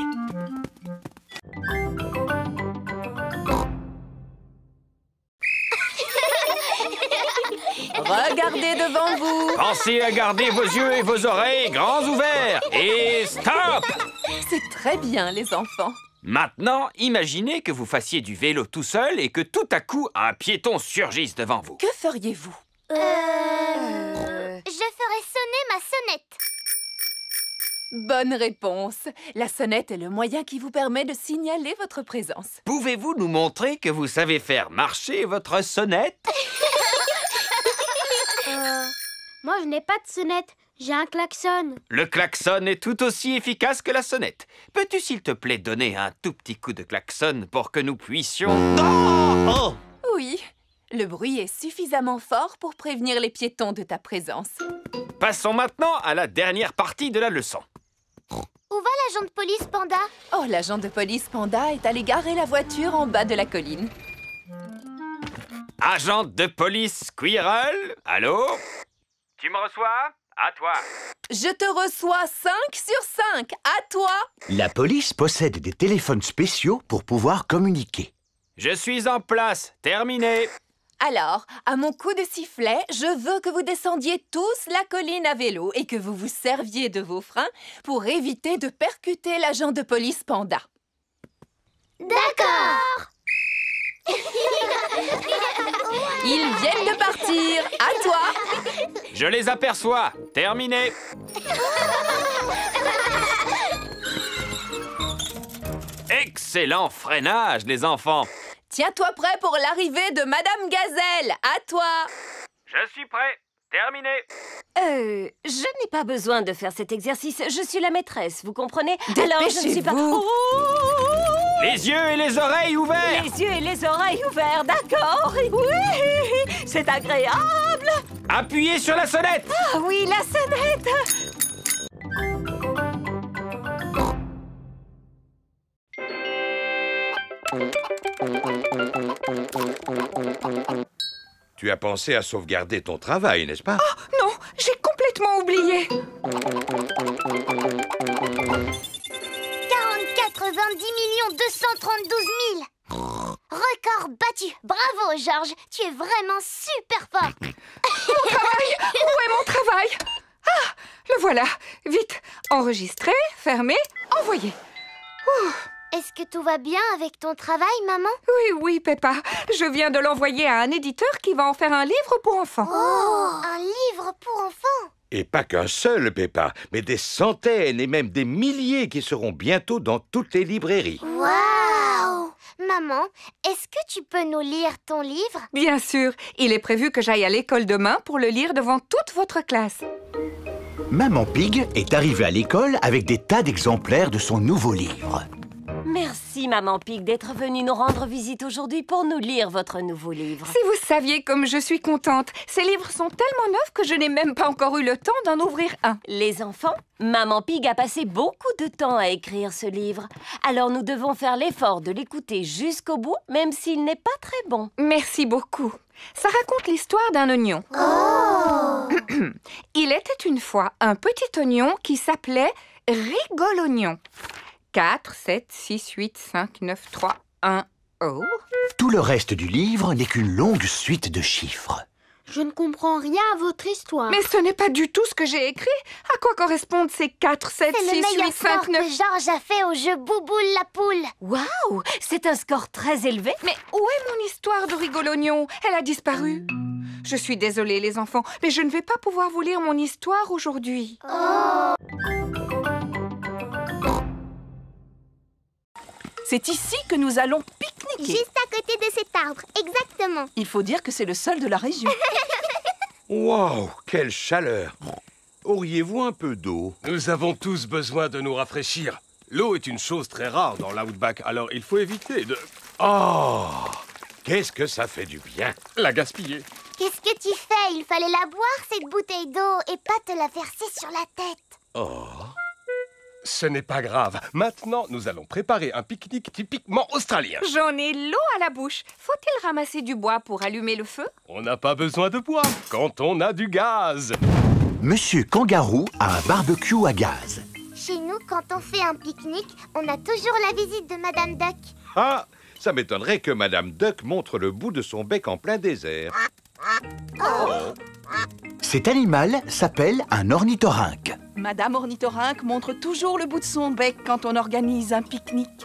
[SPEAKER 3] Regardez devant vous.
[SPEAKER 2] Pensez à garder vos yeux et vos oreilles grands ouverts. Et stop!
[SPEAKER 3] C'est très bien, les enfants.
[SPEAKER 2] Maintenant, imaginez que vous fassiez du vélo tout seul et que tout à coup, un piéton surgisse devant vous.
[SPEAKER 3] Que feriez-vous?
[SPEAKER 4] Je ferais sonner ma sonnette.
[SPEAKER 3] Bonne réponse. La sonnette est le moyen qui vous permet de signaler votre présence.
[SPEAKER 2] Pouvez-vous nous montrer que vous savez faire marcher votre sonnette?
[SPEAKER 4] Moi, je n'ai pas de sonnette. J'ai un klaxon.
[SPEAKER 2] Le klaxon est tout aussi efficace que la sonnette. Peux-tu, s'il te plaît, donner un tout petit coup de klaxon pour que nous puissions... Oh!
[SPEAKER 3] Oui, le bruit est suffisamment fort pour prévenir les piétons de ta présence.
[SPEAKER 2] Passons maintenant à la dernière partie de la leçon.
[SPEAKER 4] Où va l'agent de police Panda?
[SPEAKER 3] Oh, l'agent de police Panda est allé garer la voiture en bas de la colline.
[SPEAKER 2] Agent de police Squirrel, allô? Tu me reçois? À toi.
[SPEAKER 3] Je te reçois 5 sur 5. À toi.
[SPEAKER 1] La police possède des téléphones spéciaux pour pouvoir communiquer.
[SPEAKER 2] Je suis en place. Terminé.
[SPEAKER 3] Alors, à mon coup de sifflet, je veux que vous descendiez tous la colline à vélo et que vous vous serviez de vos freins pour éviter de percuter l'agent de police Panda.
[SPEAKER 4] D'accord.
[SPEAKER 3] Ils viennent de partir. À toi.
[SPEAKER 2] Je les aperçois. Terminé. Excellent freinage, les enfants.
[SPEAKER 3] Tiens-toi prêt pour l'arrivée de Madame Gazelle. À toi.
[SPEAKER 2] Je suis prêt. Terminé.
[SPEAKER 7] Je n'ai pas besoin de faire cet exercice. Je suis la maîtresse, vous comprenez? Alors, je ne suis pas...
[SPEAKER 3] Dépêchez-vous.
[SPEAKER 2] Les yeux et les oreilles ouverts.
[SPEAKER 7] Les yeux et les oreilles ouverts, d'accord? Oui, c'est agréable.
[SPEAKER 2] Appuyez sur la sonnette.
[SPEAKER 7] Ah oui, la sonnette.
[SPEAKER 6] Tu as pensé à sauvegarder ton travail, n'est-ce pas?
[SPEAKER 5] Oh non, j'ai complètement oublié.
[SPEAKER 4] 44 20 232 000. Record battu. Bravo, Georges. Tu es vraiment super fort.
[SPEAKER 5] Mon travail! Où est mon travail? Ah, le voilà. Vite, enregistrer, fermer, envoyer.
[SPEAKER 4] Est-ce que tout va bien avec ton travail, maman?
[SPEAKER 5] Oui, Peppa. Je viens de l'envoyer à un éditeur qui va en faire un livre pour enfants.
[SPEAKER 4] Oh, un livre pour enfants?
[SPEAKER 6] Et pas qu'un seul, Peppa, mais des centaines et même des milliers qui seront bientôt dans toutes les librairies.
[SPEAKER 4] Waouh! Maman, est-ce que tu peux nous lire ton livre?
[SPEAKER 5] Bien sûr. Il est prévu que j'aille à l'école demain pour le lire devant toute votre classe.
[SPEAKER 1] Maman Pig est arrivée à l'école avec des tas d'exemplaires de son nouveau livre.
[SPEAKER 7] Merci, Maman Pig, d'être venue nous rendre visite aujourd'hui pour nous lire votre nouveau livre.
[SPEAKER 5] Si vous saviez comme je suis contente. Ces livres sont tellement neufs que je n'ai même pas encore eu le temps d'en ouvrir un.
[SPEAKER 7] Les enfants, Maman Pig a passé beaucoup de temps à écrire ce livre. Alors nous devons faire l'effort de l'écouter jusqu'au bout, même s'il n'est pas très bon.
[SPEAKER 5] Merci beaucoup. Ça raconte l'histoire d'un oignon.
[SPEAKER 4] Oh!
[SPEAKER 5] Il était une fois un petit oignon qui s'appelait Rigolognon. 4, 7, 6, 8, 5, 9, 3, 1, oh.
[SPEAKER 1] Tout le reste du livre n'est qu'une longue suite de chiffres.
[SPEAKER 4] Je ne comprends rien à votre histoire.
[SPEAKER 5] Mais ce n'est pas du tout ce que j'ai écrit. À quoi correspondent ces 4, 7, 6, 8, 5, 9...
[SPEAKER 4] C'est le meilleur score que Georges a fait au jeu Bouboule la poule.
[SPEAKER 7] Waouh! C'est un score très élevé.
[SPEAKER 5] Mais où est mon histoire de Rigolognon? Elle a disparu. Je suis désolée, les enfants, mais je ne vais pas pouvoir vous lire mon histoire aujourd'hui.
[SPEAKER 4] Oh!
[SPEAKER 15] C'est ici que nous allons pique-niquer.
[SPEAKER 4] Juste à côté de cet arbre, exactement.
[SPEAKER 15] Il faut dire que c'est le seul de la région.
[SPEAKER 6] Wow, quelle chaleur! Auriez-vous un peu d'eau?
[SPEAKER 17] Nous avons tous besoin de nous rafraîchir. L'eau est une chose très rare dans l'Outback, alors il faut éviter de...
[SPEAKER 6] Oh! Qu'est-ce que ça fait du bien!
[SPEAKER 17] La gaspiller.
[SPEAKER 4] Qu'est-ce que tu fais? Il fallait la boire, cette bouteille d'eau, et pas te la verser sur la tête.
[SPEAKER 6] Oh!
[SPEAKER 17] Ce n'est pas grave. Maintenant, nous allons préparer un pique-nique typiquement australien.
[SPEAKER 5] J'en ai l'eau à la bouche. Faut-il ramasser du bois pour allumer le feu?
[SPEAKER 17] On n'a pas besoin de bois quand on a du gaz.
[SPEAKER 1] Monsieur Kangaroo a un barbecue à gaz.
[SPEAKER 4] Chez nous, quand on fait un pique-nique, on a toujours la visite de Madame Duck.
[SPEAKER 6] Ah, ça m'étonnerait que Madame Duck montre le bout de son bec en plein désert.
[SPEAKER 4] Oh.
[SPEAKER 1] Cet animal s'appelle un ornithorynque.
[SPEAKER 15] Madame Ornithorynque montre toujours le bout de son bec quand on organise un pique-nique.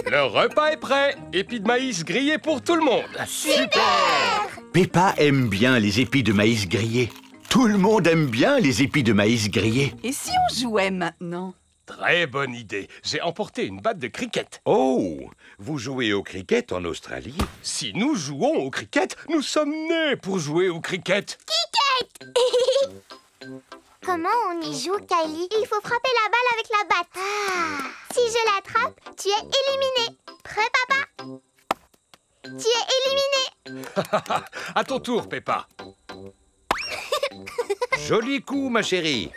[SPEAKER 17] Le repas est prêt. Épis de maïs grillés pour tout le monde.
[SPEAKER 1] Super! Peppa aime bien les épis de maïs grillés. Tout le monde aime bien les épis de maïs grillés.
[SPEAKER 15] Et si on jouait maintenant?
[SPEAKER 17] Très bonne idée. J'ai emporté une batte de cricket.
[SPEAKER 6] Oh, vous jouez au cricket en Australie?
[SPEAKER 17] Si nous jouons au cricket, nous sommes nés pour jouer au cricket.
[SPEAKER 4] Cricket! Comment on y joue, Kylie? Il faut frapper la balle avec la batte. Si je l'attrape, tu es éliminé. Prêt, papa? Tu es éliminé.
[SPEAKER 17] À ton tour, Peppa.
[SPEAKER 6] Joli coup, ma chérie.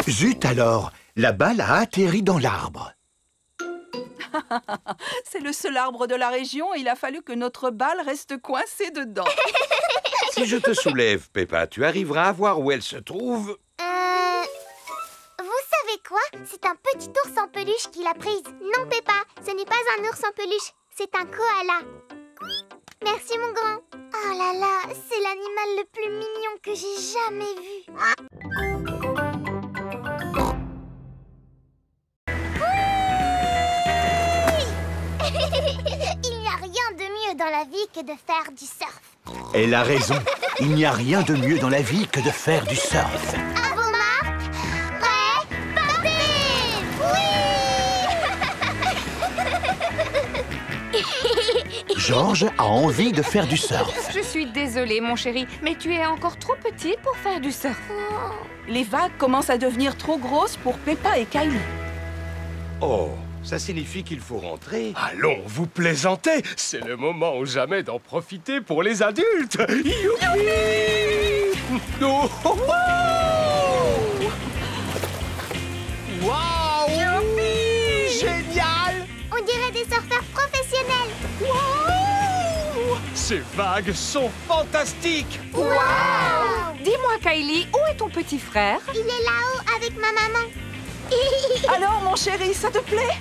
[SPEAKER 1] Zut alors, la balle a atterri dans l'arbre.
[SPEAKER 15] C'est le seul arbre de la région et il a fallu que notre balle reste coincée dedans.
[SPEAKER 6] Si je te soulève, Peppa, tu arriveras à voir où elle se trouve?
[SPEAKER 4] Vous savez quoi? C'est un petit ours en peluche qui l'a prise. Non, Peppa, ce n'est pas un ours en peluche, c'est un koala. Merci, mon grand. Oh là là, c'est l'animal le plus mignon que j'ai jamais vu. Il n'y a rien de mieux dans la vie que de faire du surf.
[SPEAKER 1] Elle a raison. Il n'y a rien de mieux dans la vie que de faire du surf.
[SPEAKER 4] À vos marques, prêts, partez! Oui!
[SPEAKER 1] Georges a envie de faire du surf.
[SPEAKER 5] Je suis désolée, mon chéri, mais tu es encore trop petit pour faire du surf.
[SPEAKER 15] Les vagues commencent à devenir trop grosses pour Peppa et Kylie.
[SPEAKER 6] Oh, ça signifie qu'il faut rentrer.
[SPEAKER 17] Allons, vous plaisantez. C'est le moment ou jamais d'en profiter pour les adultes. Youpi! Oh, oh, oh! Wow! Youpi! Génial!
[SPEAKER 4] On dirait des surfeurs professionnels.
[SPEAKER 17] Wow! Ces vagues sont fantastiques.
[SPEAKER 4] Wow!
[SPEAKER 5] Dis-moi, Kylie, où est ton petit frère?
[SPEAKER 4] Il est là-haut avec ma maman.
[SPEAKER 15] Alors, mon chéri, ça te plaît?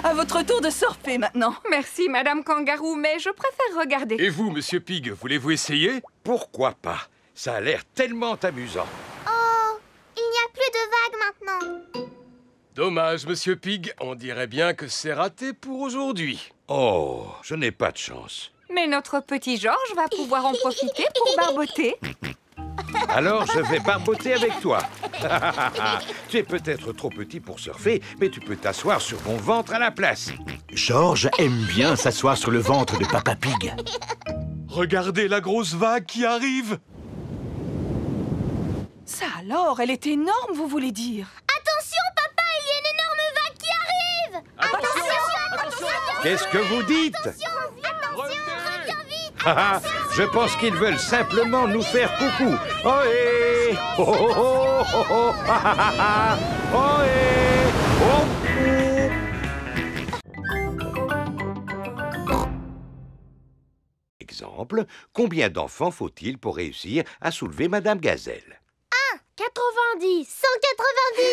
[SPEAKER 15] À votre tour de surfer maintenant.
[SPEAKER 5] Merci, Madame Kangaroo, mais je préfère regarder.
[SPEAKER 17] Et vous, Monsieur Pig, voulez-vous essayer?
[SPEAKER 6] Pourquoi pas? Ça a l'air tellement amusant.
[SPEAKER 4] Oh, il n'y a plus de vagues maintenant.
[SPEAKER 17] Dommage, Monsieur Pig. On dirait bien que c'est raté pour aujourd'hui.
[SPEAKER 6] Oh, je n'ai pas de chance.
[SPEAKER 5] Mais notre petit Georges va pouvoir en profiter pour barboter.
[SPEAKER 6] Alors, je vais barboter avec toi. Tu es peut-être trop petit pour surfer, mais tu peux t'asseoir sur mon ventre à la place.
[SPEAKER 1] Georges aime bien s'asseoir sur le ventre de Papa Pig.
[SPEAKER 17] Regardez la grosse vague qui arrive.
[SPEAKER 15] Ça alors, elle est énorme, vous voulez dire?
[SPEAKER 4] Attention, papa, il y a une énorme vague qui arrive. Attention.
[SPEAKER 6] Qu'est-ce que vous dites?
[SPEAKER 4] Attention, reviens vite.
[SPEAKER 6] Je pense qu'ils veulent simplement nous faire coucou. Ohé! Oh, oh, oh, oh, oh, ah, ah, ah. Ohé! Oh. Exemple, combien d'enfants faut-il pour réussir à soulever Madame Gazelle?
[SPEAKER 4] 90, 190.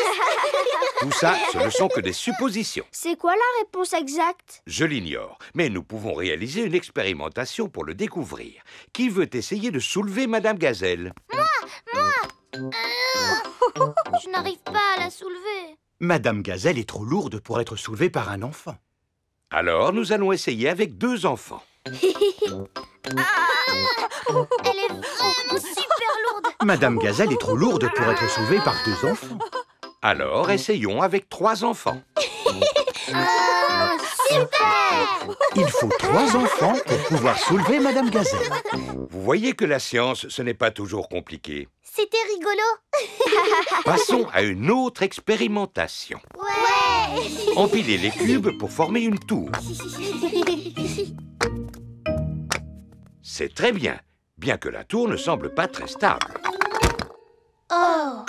[SPEAKER 6] Tout ça, ce ne sont que des suppositions.
[SPEAKER 4] C'est quoi la réponse exacte?
[SPEAKER 6] Je l'ignore, mais nous pouvons réaliser une expérimentation pour le découvrir. Qui veut essayer de soulever Madame Gazelle?
[SPEAKER 4] Moi. Je n'arrive pas à la soulever.
[SPEAKER 1] Madame Gazelle est trop lourde pour être soulevée par un enfant.
[SPEAKER 6] Alors, nous allons essayer avec 2 enfants.
[SPEAKER 4] Elle est vraiment super lourde.
[SPEAKER 1] Madame Gazelle est trop lourde pour être soulevée par 2 enfants.
[SPEAKER 6] Alors, essayons avec 3 enfants.
[SPEAKER 4] Super!
[SPEAKER 1] Il faut 3 enfants pour pouvoir soulever Madame Gazelle.
[SPEAKER 6] Vous voyez que la science, ce n'est pas toujours compliqué.
[SPEAKER 4] C'était rigolo.
[SPEAKER 6] Passons à une autre expérimentation.
[SPEAKER 4] Ouais!
[SPEAKER 6] Empilez les cubes pour former une tour. C'est très bien. bien que la tour ne semble pas très stable.
[SPEAKER 4] Oh!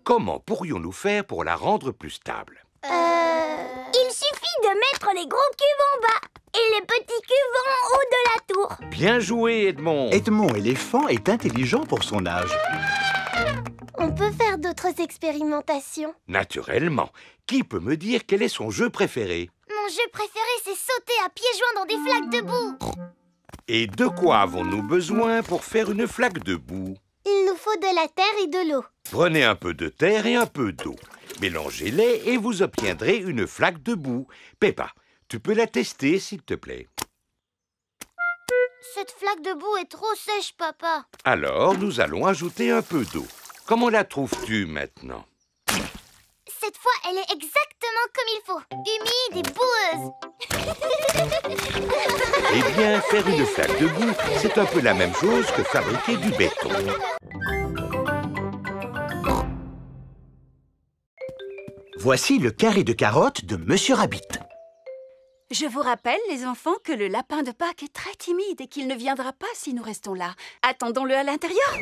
[SPEAKER 6] Comment pourrions-nous faire pour la rendre plus stable?
[SPEAKER 4] Il suffit de mettre les gros cubes en bas et les petits cubes en haut de la tour.
[SPEAKER 6] Bien joué, Edmond.
[SPEAKER 1] Edmond éléphant est intelligent pour son âge.
[SPEAKER 4] On peut faire d'autres expérimentations.
[SPEAKER 6] Naturellement. Qui peut me dire quel est son jeu préféré?
[SPEAKER 4] Mon jeu préféré, c'est sauter à pieds joints dans des flaques de boue.
[SPEAKER 6] Et de quoi avons-nous besoin pour faire une flaque de boue?
[SPEAKER 4] Il nous faut de la terre et de l'eau.
[SPEAKER 6] Prenez un peu de terre et un peu d'eau. Mélangez-les et vous obtiendrez une flaque de boue. Peppa, tu peux la tester, s'il te plaît.
[SPEAKER 4] Cette flaque de boue est trop sèche, papa.
[SPEAKER 6] Alors, nous allons ajouter un peu d'eau. Comment la trouves-tu maintenant?
[SPEAKER 4] Cette fois, elle est exactement comme il faut. Humide et boueuse.
[SPEAKER 6] Eh bien, faire une flaque de boue, c'est un peu la même chose que fabriquer du béton.
[SPEAKER 1] Voici le carré de carottes de Monsieur Rabbit.
[SPEAKER 10] Je vous rappelle, les enfants, que le lapin de Pâques est très timide et qu'il ne viendra pas si nous restons là. Attendons-le à l'intérieur.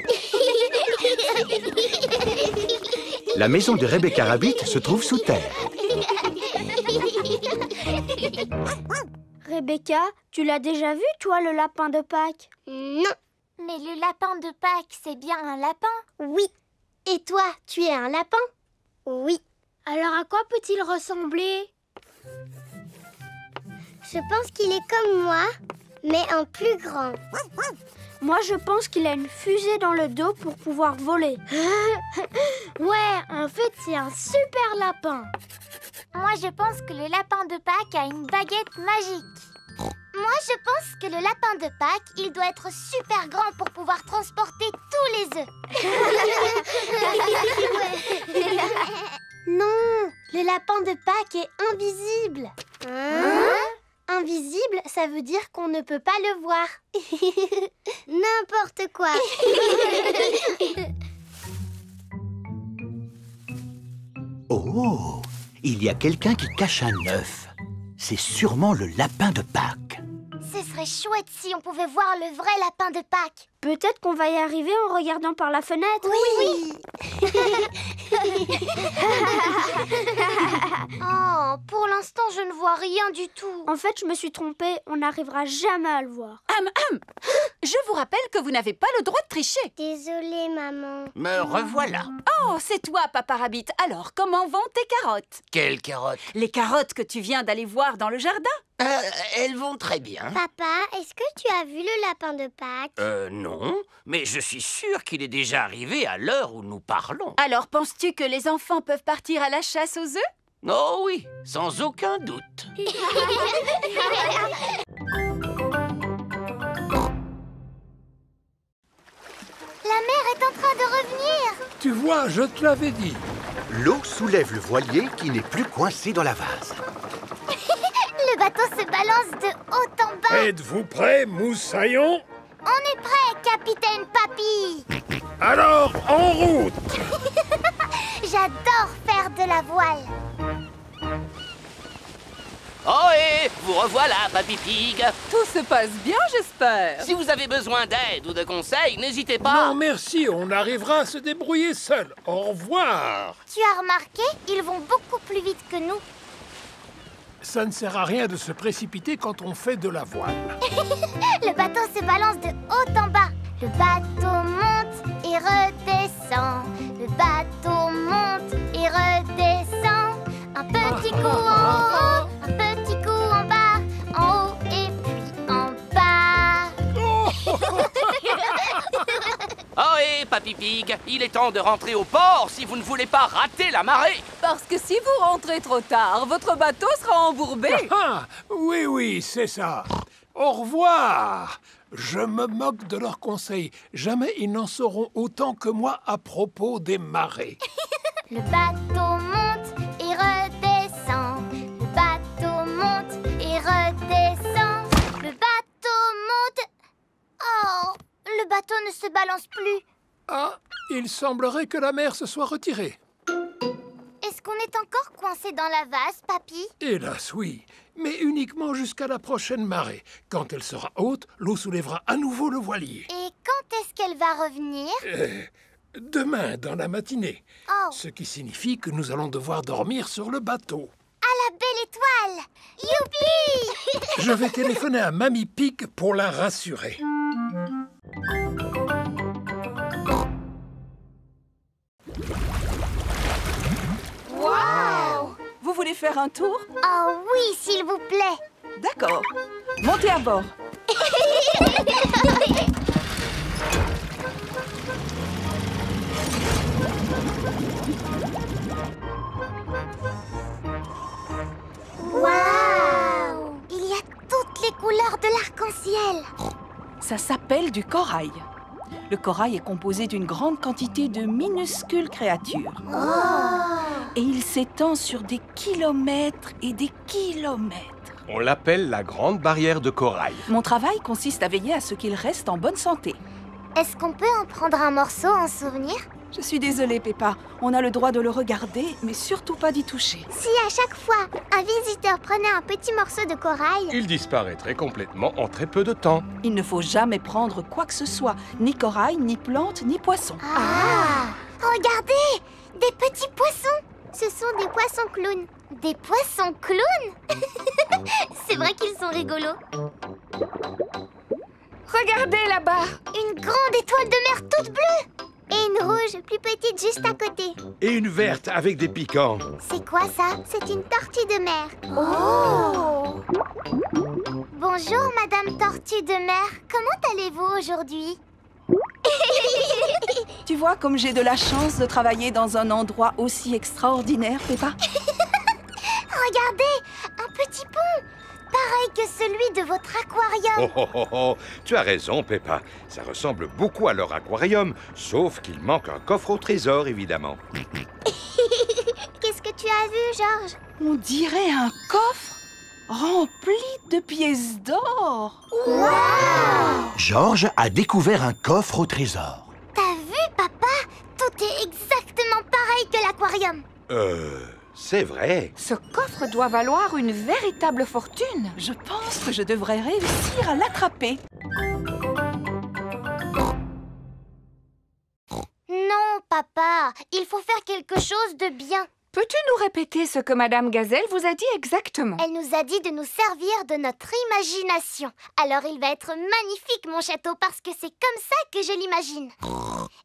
[SPEAKER 1] La maison de Rebecca Rabbit se trouve sous terre.
[SPEAKER 4] Rebecca, tu l'as déjà vu, toi, le lapin de Pâques? Non. Mais le lapin de Pâques, c'est bien un lapin? Oui. Et toi, tu es un lapin? Oui. Alors à quoi peut-il ressembler? Je pense qu'il est comme moi, mais en plus grand. Moi, je pense qu'il a une fusée dans le dos pour pouvoir voler. Ouais, en fait, c'est un super lapin. Moi, je pense que le lapin de Pâques a une baguette magique. Moi, je pense que le lapin de Pâques, il doit être super grand pour pouvoir transporter tous les œufs. Non, le lapin de Pâques est invisible. Invisible, ça veut dire qu'on ne peut pas le voir. N'importe quoi.
[SPEAKER 1] Oh, il y a quelqu'un qui cache un œuf. C'est sûrement le lapin de Pâques.
[SPEAKER 4] Ce serait chouette si on pouvait voir le vrai lapin de Pâques. Peut-être qu'on va y arriver en regardant par la fenêtre. Oui. Oh, pour l'instant, je ne vois rien du tout. En fait, je me suis trompée. On n'arrivera jamais à le voir.
[SPEAKER 10] Je vous rappelle que vous n'avez pas le droit de tricher.
[SPEAKER 4] Désolée, maman.
[SPEAKER 9] Me revoilà.
[SPEAKER 10] Oh, c'est toi, Papa Rabbit. Alors, comment vont tes carottes?
[SPEAKER 9] Quelles carottes?
[SPEAKER 10] Les carottes que tu viens d'aller voir dans le jardin.
[SPEAKER 9] Elles vont très bien.
[SPEAKER 4] Papa, est-ce que tu as vu le lapin de Pâques?
[SPEAKER 9] Non, mais je suis sûr qu'il est déjà arrivé à l'heure où nous parlons.
[SPEAKER 10] Alors, penses-tu que les enfants peuvent partir à la chasse aux œufs?
[SPEAKER 9] Oh oui, sans aucun doute.
[SPEAKER 4] La mer est en train de revenir.
[SPEAKER 12] Tu vois, je te l'avais dit.
[SPEAKER 1] L'eau soulève le voilier qui n'est plus coincé dans la vase.
[SPEAKER 4] Le bateau se balance de haut en bas.
[SPEAKER 12] Êtes-vous prêts, moussaillon?
[SPEAKER 4] On est prêt, capitaine Papy.
[SPEAKER 12] Alors, en route!
[SPEAKER 4] J'adore faire de la voile.
[SPEAKER 9] Ohé, vous revoilà, Papy Pig.
[SPEAKER 15] Tout se passe bien, j'espère.
[SPEAKER 9] Si vous avez besoin d'aide ou de conseils, n'hésitez pas.
[SPEAKER 12] Non, merci, on arrivera à se débrouiller seul. Au revoir.
[SPEAKER 4] Tu as remarqué, ils vont beaucoup plus vite que nous.
[SPEAKER 12] Ça ne sert à rien de se précipiter quand on fait de la voile.
[SPEAKER 4] Le bateau se balance de haut en bas. Le bateau monte et redescend. Le bateau monte et redescend. Un petit coup en haut, un petit coup en bas, en haut et puis en bas.
[SPEAKER 9] Ohé, Papy Pig, il est temps de rentrer au port si vous ne voulez pas rater la marée.
[SPEAKER 15] Parce que si vous rentrez trop tard, votre bateau sera embourbé.
[SPEAKER 12] Oui, c'est ça. Au revoir. Je me moque de leurs conseils. Jamais ils n'en sauront autant que moi à propos des marées.
[SPEAKER 4] Le bateau monte et redescend. Le bateau monte et redescend. Le bateau monte... Oh, le bateau ne se balance plus.
[SPEAKER 12] Ah, il semblerait que la mer se soit retirée.
[SPEAKER 4] Est-ce Est-ce qu'on est encore coincé dans la vase, Papy?
[SPEAKER 12] Hélas, oui. Mais uniquement jusqu'à la prochaine marée. Quand elle sera haute, l'eau soulèvera à nouveau le voilier.
[SPEAKER 4] Et quand est-ce qu'elle va revenir?
[SPEAKER 12] Demain, dans la matinée.
[SPEAKER 4] Oh.
[SPEAKER 12] Ce qui signifie que nous allons devoir dormir sur le bateau.
[SPEAKER 4] À la belle étoile! Youpi!
[SPEAKER 12] Je vais téléphoner à Mamie Pig pour la rassurer.
[SPEAKER 15] Wow! Vous voulez faire un tour?
[SPEAKER 4] Oh oui, s'il vous plaît.
[SPEAKER 15] D'accord. Montez à bord.
[SPEAKER 4] Waouh! Il y a toutes les couleurs de l'arc-en-ciel.
[SPEAKER 15] Ça s'appelle du corail. Le corail est composé d'une grande quantité de minuscules créatures. Et il s'étend sur des kilomètres et des kilomètres.
[SPEAKER 17] On l'appelle la grande barrière de corail.
[SPEAKER 15] Mon travail consiste à veiller à ce qu'il reste en bonne santé.
[SPEAKER 4] Est-ce qu'on peut en prendre un morceau en souvenir?
[SPEAKER 15] Je suis désolée, Peppa. On a le droit de le regarder, mais surtout pas d'y toucher.
[SPEAKER 4] Si à chaque fois, un visiteur prenait un petit morceau de corail...
[SPEAKER 17] Il disparaîtrait complètement en très peu de temps.
[SPEAKER 15] Il ne faut jamais prendre quoi que ce soit. Ni corail, ni plante, ni poisson.
[SPEAKER 4] Ah! Regardez! Des petits poissons! Ce sont des poissons clowns. Des poissons clowns? C'est vrai qu'ils sont rigolos.
[SPEAKER 5] Regardez là-bas!
[SPEAKER 4] Une grande étoile de mer toute bleue! Et une rouge plus petite juste à côté.
[SPEAKER 6] Et une verte avec des piquants.
[SPEAKER 4] C'est quoi ça? C'est une tortue de mer. Oh! Bonjour, Madame Tortue de mer. Comment allez-vous aujourd'hui?
[SPEAKER 15] Tu vois comme j'ai de la chance de travailler dans un endroit aussi extraordinaire, Peppa?
[SPEAKER 4] Regardez, un petit pont, pareil que celui de votre aquarium.
[SPEAKER 6] Oh. Tu as raison, Peppa. Ça ressemble beaucoup à leur aquarium, sauf qu'il manque un coffre au trésor, évidemment.
[SPEAKER 4] Qu'est-ce que tu as vu, Georges?
[SPEAKER 15] On dirait un coffre rempli de pièces d'or.
[SPEAKER 4] Wow!
[SPEAKER 1] Georges a découvert un coffre au trésor.
[SPEAKER 4] T'as vu, papa? Tout est exactement pareil que l'aquarium.
[SPEAKER 6] C'est vrai.
[SPEAKER 5] Ce coffre doit valoir une véritable fortune.
[SPEAKER 15] Je pense que je devrais réussir à l'attraper.
[SPEAKER 4] Non, papa, il faut faire quelque chose de bien.
[SPEAKER 5] Peux-tu nous répéter ce que Madame Gazelle vous a dit exactement?
[SPEAKER 4] Elle nous a dit de nous servir de notre imagination. Alors il va être magnifique, mon château, parce que c'est comme ça que je l'imagine.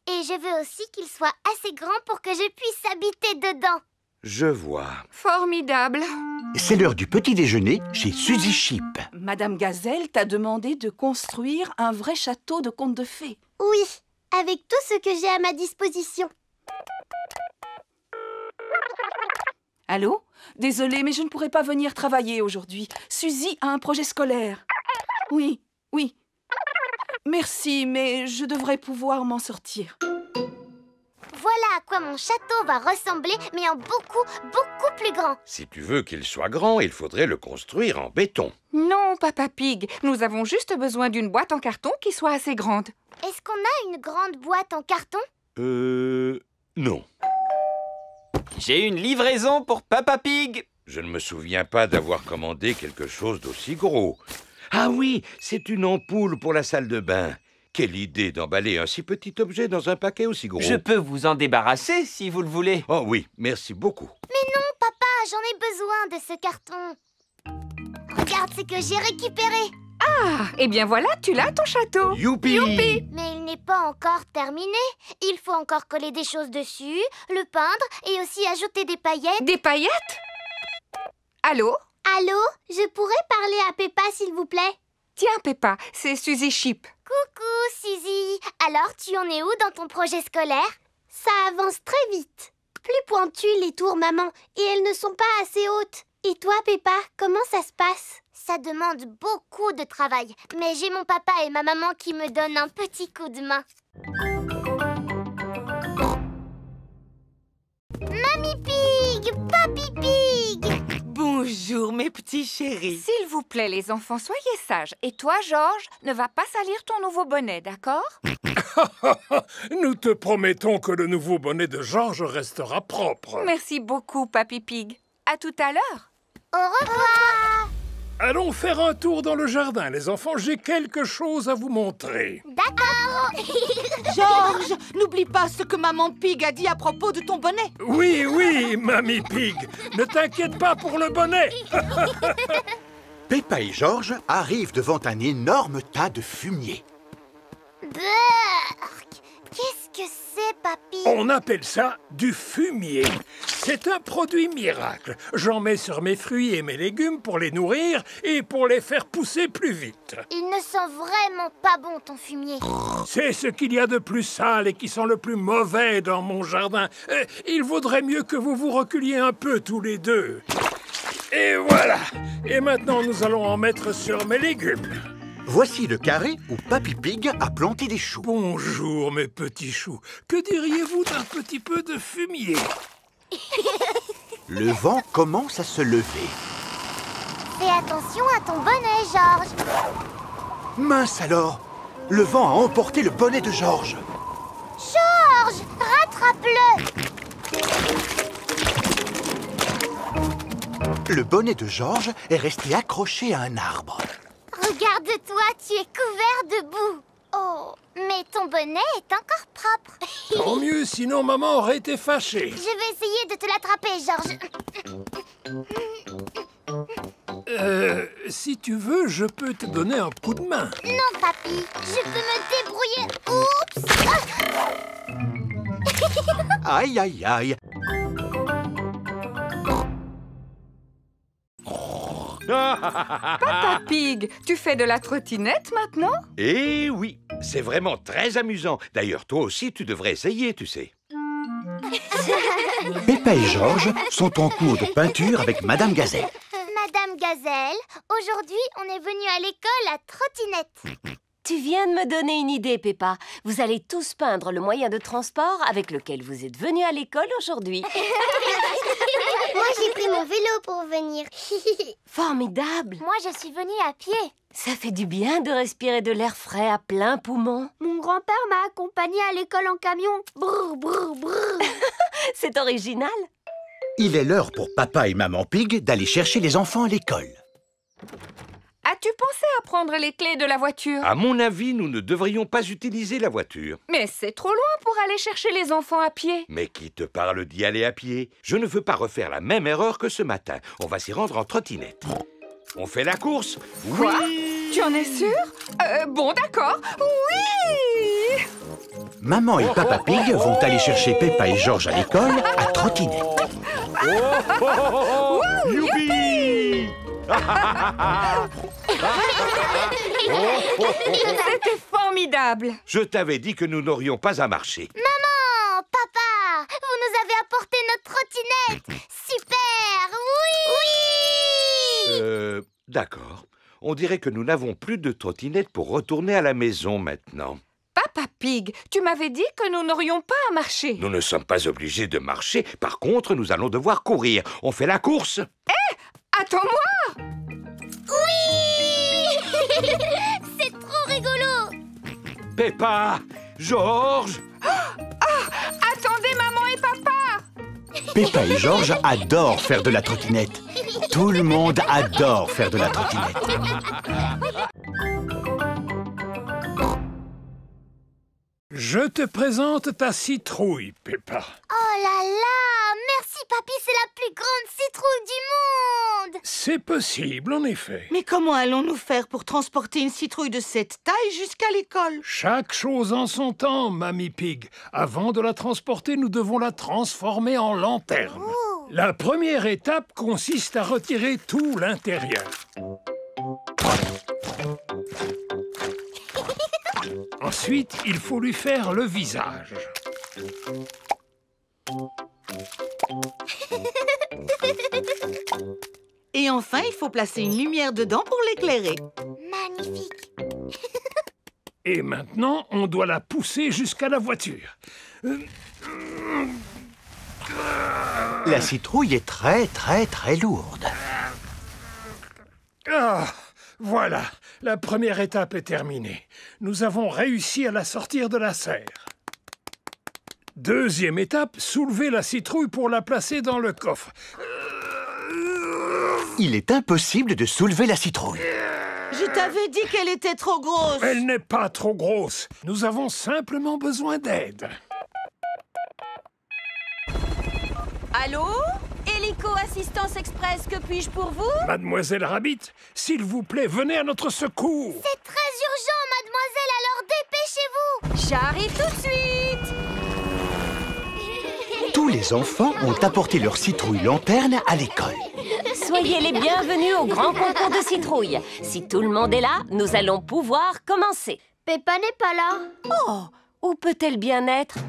[SPEAKER 4] Et je veux aussi qu'il soit assez grand pour que je puisse habiter dedans.
[SPEAKER 6] Je vois.
[SPEAKER 5] Formidable.
[SPEAKER 1] C'est l'heure du petit déjeuner chez Suzy Sheep.
[SPEAKER 15] Madame Gazelle t'a demandé de construire un vrai château de contes de fées.
[SPEAKER 4] Oui, avec tout ce que j'ai à ma disposition.
[SPEAKER 15] Allô? Désolée, mais je ne pourrai pas venir travailler aujourd'hui. Suzy a un projet scolaire. Oui. Merci, mais je devrais pouvoir m'en sortir.
[SPEAKER 4] Voilà à quoi mon château va ressembler, mais en beaucoup plus grand.
[SPEAKER 6] Si tu veux qu'il soit grand, il faudrait le construire en béton.
[SPEAKER 5] Non, Papa Pig. Nous avons juste besoin d'une boîte en carton qui soit assez grande.
[SPEAKER 4] Est-ce qu'on a une grande boîte en carton?
[SPEAKER 6] Non.
[SPEAKER 2] J'ai une livraison pour Papa Pig.
[SPEAKER 6] Je ne me souviens pas d'avoir commandé quelque chose d'aussi gros. Ah oui, c'est une ampoule pour la salle de bain. Quelle idée d'emballer un si petit objet dans un paquet aussi gros.
[SPEAKER 2] Je peux vous en débarrasser si vous le voulez.
[SPEAKER 6] Oh oui, merci beaucoup.
[SPEAKER 4] Mais non, papa, j'en ai besoin de ce carton. Regarde ce que j'ai récupéré.
[SPEAKER 5] Ah, eh bien voilà, tu l'as ton château.
[SPEAKER 6] Youpi!
[SPEAKER 4] Mais il n'est pas encore terminé. Il faut encore coller des choses dessus, le peindre et aussi ajouter des paillettes.
[SPEAKER 5] Des paillettes? Allô?
[SPEAKER 4] Allô? Je pourrais parler à Peppa, s'il vous plaît?
[SPEAKER 5] Tiens, Peppa, c'est Suzy Sheep.
[SPEAKER 4] Coucou, Suzy. Alors, tu en es où dans ton projet scolaire? Ça avance très vite. Plus pointues les tours, maman, et elles ne sont pas assez hautes. Et toi, Peppa, comment ça se passe? Ça demande beaucoup de travail, mais j'ai mon papa et ma maman qui me donnent un petit coup de main. Mamie Pig, Papy Pig.
[SPEAKER 16] Bonjour. Bonjour, mes petits chéris.
[SPEAKER 5] S'il vous plaît, les enfants, soyez sages. Et toi, Georges, ne va pas salir ton nouveau bonnet, d'accord?
[SPEAKER 12] Nous te promettons que le nouveau bonnet de Georges restera propre.
[SPEAKER 5] Merci beaucoup, Papy Pig. À tout à l'heure.
[SPEAKER 4] Au revoir.
[SPEAKER 12] Allons faire un tour dans le jardin, les enfants. J'ai quelque chose à vous montrer.
[SPEAKER 4] D'accord.
[SPEAKER 16] Georges, n'oublie pas ce que Maman Pig a dit à propos de ton bonnet.
[SPEAKER 12] Oui, oui, Mamie Pig. Ne t'inquiète pas pour le bonnet.
[SPEAKER 1] Peppa et Georges arrivent devant un énorme tas de fumier.
[SPEAKER 4] Burk. Qu'est-ce que c'est, papy?
[SPEAKER 12] On appelle ça du fumier. C'est un produit miracle. J'en mets sur mes fruits et mes légumes pour les nourrir et pour les faire pousser plus vite.
[SPEAKER 4] Il ne sent vraiment pas bon, ton fumier.
[SPEAKER 12] C'est ce qu'il y a de plus sale et qui sent le plus mauvais dans mon jardin. Il vaudrait mieux que vous vous reculiez un peu tous les deux. Et voilà. Et maintenant, nous allons en mettre sur mes légumes.
[SPEAKER 1] Voici le carré où Papy Pig a planté des choux.
[SPEAKER 12] Bonjour, mes petits choux. Que diriez-vous d'un petit peu de fumier?
[SPEAKER 1] Le vent commence à se lever.
[SPEAKER 4] Fais attention à ton bonnet, Georges.
[SPEAKER 1] Mince alors! Le vent a emporté le bonnet de Georges.
[SPEAKER 4] Georges, rattrape-le!
[SPEAKER 1] Le bonnet de Georges est resté accroché à un arbre.
[SPEAKER 4] Regarde-toi, tu es couvert de boue. Oh, mais ton bonnet est encore propre.
[SPEAKER 12] Tant mieux, sinon maman aurait été fâchée.
[SPEAKER 4] Je vais essayer de te l'attraper,
[SPEAKER 12] Georges. Si tu veux, je peux te donner un coup de main.
[SPEAKER 4] Non, papy, je peux me débrouiller. Oups!
[SPEAKER 1] Aïe, aïe, aïe.
[SPEAKER 5] Papa Pig, tu fais de la trottinette maintenant?
[SPEAKER 6] Eh oui, c'est vraiment très amusant. D'ailleurs, toi aussi, tu devrais essayer, tu sais.
[SPEAKER 1] Peppa et Georges sont en cours de peinture avec Madame Gazelle.
[SPEAKER 4] Madame Gazelle, aujourd'hui, on est venu à l'école à trottinette.
[SPEAKER 7] Tu viens de me donner une idée, Peppa. Vous allez tous peindre le moyen de transport avec lequel vous êtes venus à l'école aujourd'hui.
[SPEAKER 4] Moi, j'ai pris mon vélo pour venir.
[SPEAKER 7] Formidable!
[SPEAKER 4] Moi, je suis venue à pied.
[SPEAKER 7] Ça fait du bien de respirer de l'air frais à plein poumon.
[SPEAKER 4] Mon grand-père m'a accompagnée à l'école en camion. Brr, brr, brr.
[SPEAKER 7] C'est original.
[SPEAKER 1] Il est l'heure pour Papa et Maman Pig d'aller chercher les enfants à l'école.
[SPEAKER 5] As-tu pensé à prendre les clés de la voiture?
[SPEAKER 6] À mon avis, nous ne devrions pas utiliser la voiture.
[SPEAKER 5] Mais c'est trop loin pour aller chercher les enfants à pied.
[SPEAKER 6] Mais qui te parle d'y aller à pied? Je ne veux pas refaire la même erreur que ce matin. On va s'y rendre en trottinette. On fait la course?
[SPEAKER 5] Quoi?
[SPEAKER 6] Oui!
[SPEAKER 5] Tu en es sûr? Bon, d'accord. Oui!
[SPEAKER 1] Maman et Papa Pig vont aller chercher Peppa et Georges à l'école à trottinette.
[SPEAKER 6] Youpi!
[SPEAKER 5] C'était formidable.
[SPEAKER 6] Je t'avais dit que nous n'aurions pas à marcher.
[SPEAKER 4] Maman, papa, vous nous avez apporté notre trottinette. Super, oui!
[SPEAKER 6] D'accord. On dirait que nous n'avons plus de trottinette pour retourner à la maison maintenant.
[SPEAKER 5] Papa Pig, tu m'avais dit que nous n'aurions pas à marcher.
[SPEAKER 6] Nous ne sommes pas obligés de marcher. Par contre, nous allons devoir courir. On fait la course?
[SPEAKER 5] Attends-moi!
[SPEAKER 4] Oui! C'est trop rigolo!
[SPEAKER 6] Peppa! Georges!
[SPEAKER 5] Attendez, maman et papa!
[SPEAKER 1] Peppa et Georges adorent faire de la trottinette. Tout le monde adore faire de la trottinette.
[SPEAKER 12] Je te présente ta citrouille, Peppa.
[SPEAKER 4] Oh là là! Merci, papy, c'est la plus grande citrouille du monde!
[SPEAKER 12] C'est possible, en effet.
[SPEAKER 16] Mais comment allons-nous faire pour transporter une citrouille de cette taille jusqu'à l'école?
[SPEAKER 12] Chaque chose en son temps, Mamie Pig. Avant de la transporter, nous devons la transformer en lanterne.
[SPEAKER 4] Oh.
[SPEAKER 12] La première étape consiste à retirer tout l'intérieur. Ensuite, il faut lui faire le visage.
[SPEAKER 16] Et enfin, il faut placer une lumière dedans pour l'éclairer.
[SPEAKER 4] Magnifique!
[SPEAKER 12] Et maintenant, on doit la pousser jusqu'à la voiture.
[SPEAKER 1] La citrouille est très, très, très lourde.
[SPEAKER 12] Ah, voilà, la première étape est terminée. Nous avons réussi à la sortir de la serre. Deuxième étape, soulever la citrouille pour la placer dans le coffre.
[SPEAKER 1] Il est impossible de soulever la citrouille.
[SPEAKER 16] Je t'avais dit qu'elle était trop grosse.
[SPEAKER 12] Elle n'est pas trop grosse. Nous avons simplement besoin d'aide.
[SPEAKER 10] Allô? Hélico Assistance Express, que puis-je pour vous?
[SPEAKER 12] Mademoiselle Rabbit, s'il vous plaît, venez à notre secours.
[SPEAKER 4] C'est très urgent, mademoiselle, alors dépêchez-vous.
[SPEAKER 10] J'arrive tout de suite.
[SPEAKER 1] Tous les enfants ont apporté leur citrouille lanterne à l'école.
[SPEAKER 7] Soyez les bienvenus au grand concours de citrouilles. Si tout le monde est là, nous allons pouvoir commencer.
[SPEAKER 4] Peppa n'est pas là.
[SPEAKER 7] Oh, où peut-elle bien être?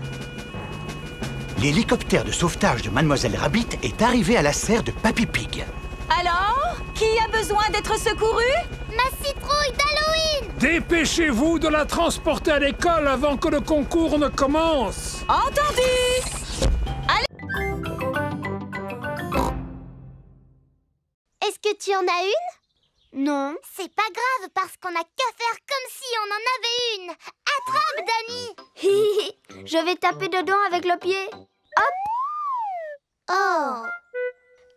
[SPEAKER 1] L'hélicoptère de sauvetage de Mademoiselle Rabbit est arrivé à la serre de Papy Pig.
[SPEAKER 10] Alors? Qui a besoin d'être secouru?
[SPEAKER 4] Ma citrouille d'Halloween!
[SPEAKER 12] Dépêchez-vous de la transporter à l'école avant que le concours ne commence.
[SPEAKER 10] Entendu!
[SPEAKER 4] Est-ce que tu en as une? Non. C'est pas grave parce qu'on a qu'à faire comme si on en avait une. Attrape, Dani! Je vais taper dedans avec le pied. Hop! Oh!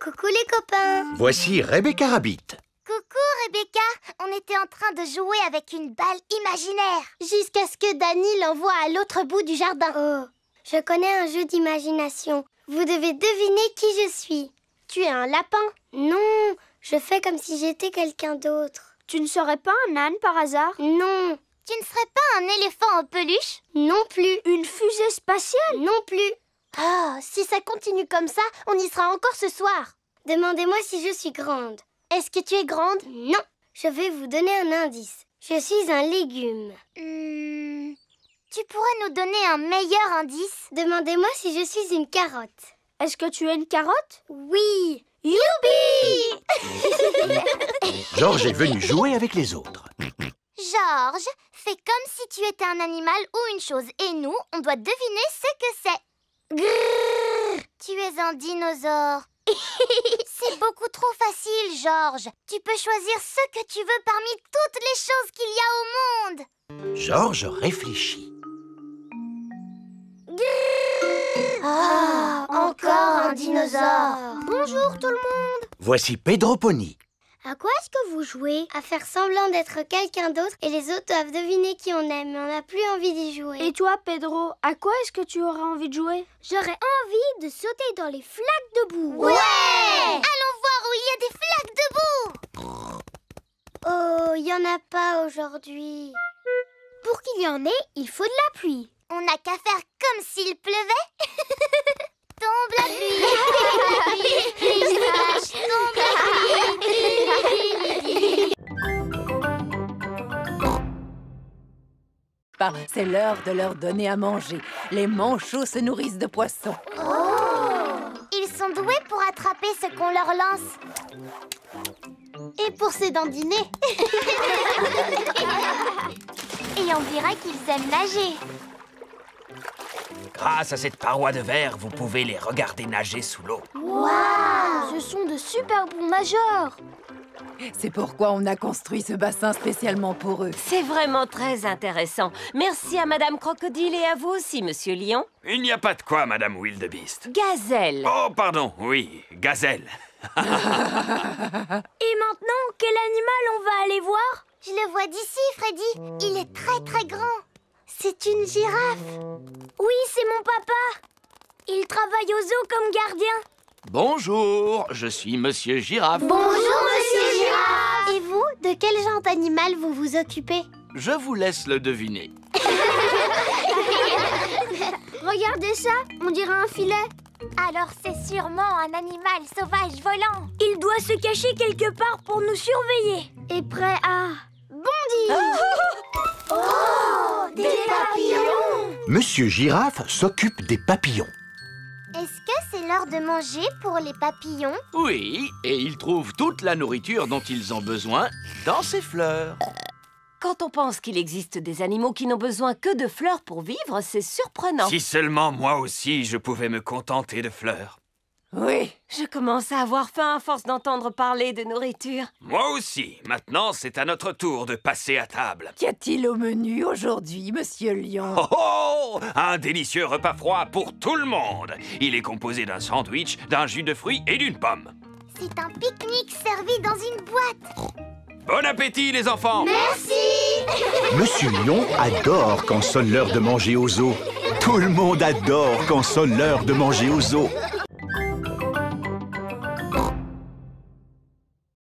[SPEAKER 4] Coucou les copains!
[SPEAKER 1] Voici Rebecca Rabbit.
[SPEAKER 4] Coucou Rebecca! On était en train de jouer avec une balle imaginaire. Jusqu'à ce que Dani l'envoie à l'autre bout du jardin. Oh! Je connais un jeu d'imagination. Vous devez deviner qui je suis. Tu es un lapin? Non, je fais comme si j'étais quelqu'un d'autre. Tu ne serais pas un âne par hasard? Non. Tu ne serais pas un éléphant en peluche? Non plus. Une fusée spatiale? Non plus. Ah, si ça continue comme ça, on y sera encore ce soir. Demandez-moi si je suis grande. Est-ce que tu es grande? Non. Je vais vous donner un indice. Je suis un légume. Tu pourrais nous donner un meilleur indice? Demandez-moi si je suis une carotte. Est-ce que tu es une carotte? Oui. Youpi!
[SPEAKER 1] Georges est venu jouer avec les autres.
[SPEAKER 4] Georges, fais comme si tu étais un animal ou une chose. Et nous, on doit deviner ce que c'est. Grrr, tu es un dinosaure. C'est beaucoup trop facile, Georges. Tu peux choisir ce que tu veux parmi toutes les choses qu'il y a au monde.
[SPEAKER 1] Georges réfléchit.
[SPEAKER 4] Ah, encore un dinosaure. Bonjour tout le monde.
[SPEAKER 1] Voici Pedro Pony.
[SPEAKER 4] À quoi est-ce que vous jouez? À faire semblant d'être quelqu'un d'autre et les autres doivent deviner qui on aime, mais on n'a plus envie d'y jouer. Et toi, Pedro, à quoi est-ce que tu auras envie de jouer? J'aurais envie de sauter dans les flaques de boue. Ouais! Allons voir où il y a des flaques de boue. Oh, il n'y en a pas aujourd'hui. Pour qu'il y en ait, il faut de la pluie. On n'a qu'à faire comme s'il pleuvait. Tombe la pluie. Tombe la pluie.
[SPEAKER 3] C'est l'heure de leur donner à manger. Les manchots se nourrissent de poissons.
[SPEAKER 4] Oh! Ils sont doués pour attraper ce qu'on leur lance. Et pour se dandiner. Et on dirait qu'ils aiment nager.
[SPEAKER 9] Grâce à cette paroi de verre, vous pouvez les regarder nager sous l'eau.
[SPEAKER 4] Waouh! Ce sont de super bons nageurs.
[SPEAKER 3] C'est pourquoi on a construit ce bassin spécialement pour eux.
[SPEAKER 7] C'est vraiment très intéressant. Merci à Madame Crocodile et à vous aussi, Monsieur Lion.
[SPEAKER 2] Il n'y a pas de quoi, Madame Wildebeest.
[SPEAKER 7] Gazelle.
[SPEAKER 2] Oh, pardon, oui, gazelle.
[SPEAKER 4] Et maintenant, quel animal on va aller voir? Je le vois d'ici, Freddy. Il est très très grand. C'est une girafe. Oui, c'est mon papa. Il travaille au zoo comme gardien.
[SPEAKER 13] Bonjour, je suis Monsieur Girafe.
[SPEAKER 4] Bonjour, Monsieur Girafe. Et vous, de quel genre d'animal vous vous occupez?
[SPEAKER 13] Je vous laisse le deviner.
[SPEAKER 4] Regardez ça, on dirait un filet. Alors c'est sûrement un animal sauvage volant. Il doit se cacher quelque part pour nous surveiller. Et prêt à bondir. Oh, des papillons.
[SPEAKER 1] Monsieur Girafe s'occupe des papillons.
[SPEAKER 4] Est-ce que c'est l'heure de manger pour les papillons?
[SPEAKER 13] Oui, et ils trouvent toute la nourriture dont ils ont besoin dans ces fleurs.
[SPEAKER 7] Quand on pense qu'il existe des animaux qui n'ont besoin que de fleurs pour vivre, c'est surprenant.
[SPEAKER 2] Si seulement moi aussi je pouvais me contenter de fleurs.
[SPEAKER 7] Oui, je commence à avoir faim à force d'entendre parler de nourriture.
[SPEAKER 2] Moi aussi. Maintenant, c'est à notre tour de passer à table.
[SPEAKER 3] Qu'y a-t-il au menu aujourd'hui, Monsieur Lion?
[SPEAKER 2] Oh oh! Un délicieux repas froid pour tout le monde. Il est composé d'un sandwich, d'un jus de fruits et d'une pomme.
[SPEAKER 4] C'est un pique-nique servi dans une boîte.
[SPEAKER 2] Bon appétit, les enfants!
[SPEAKER 4] Merci.
[SPEAKER 1] Monsieur Lion adore quand sonne l'heure de manger au zoo. Tout le monde adore quand sonne l'heure de manger au zoo.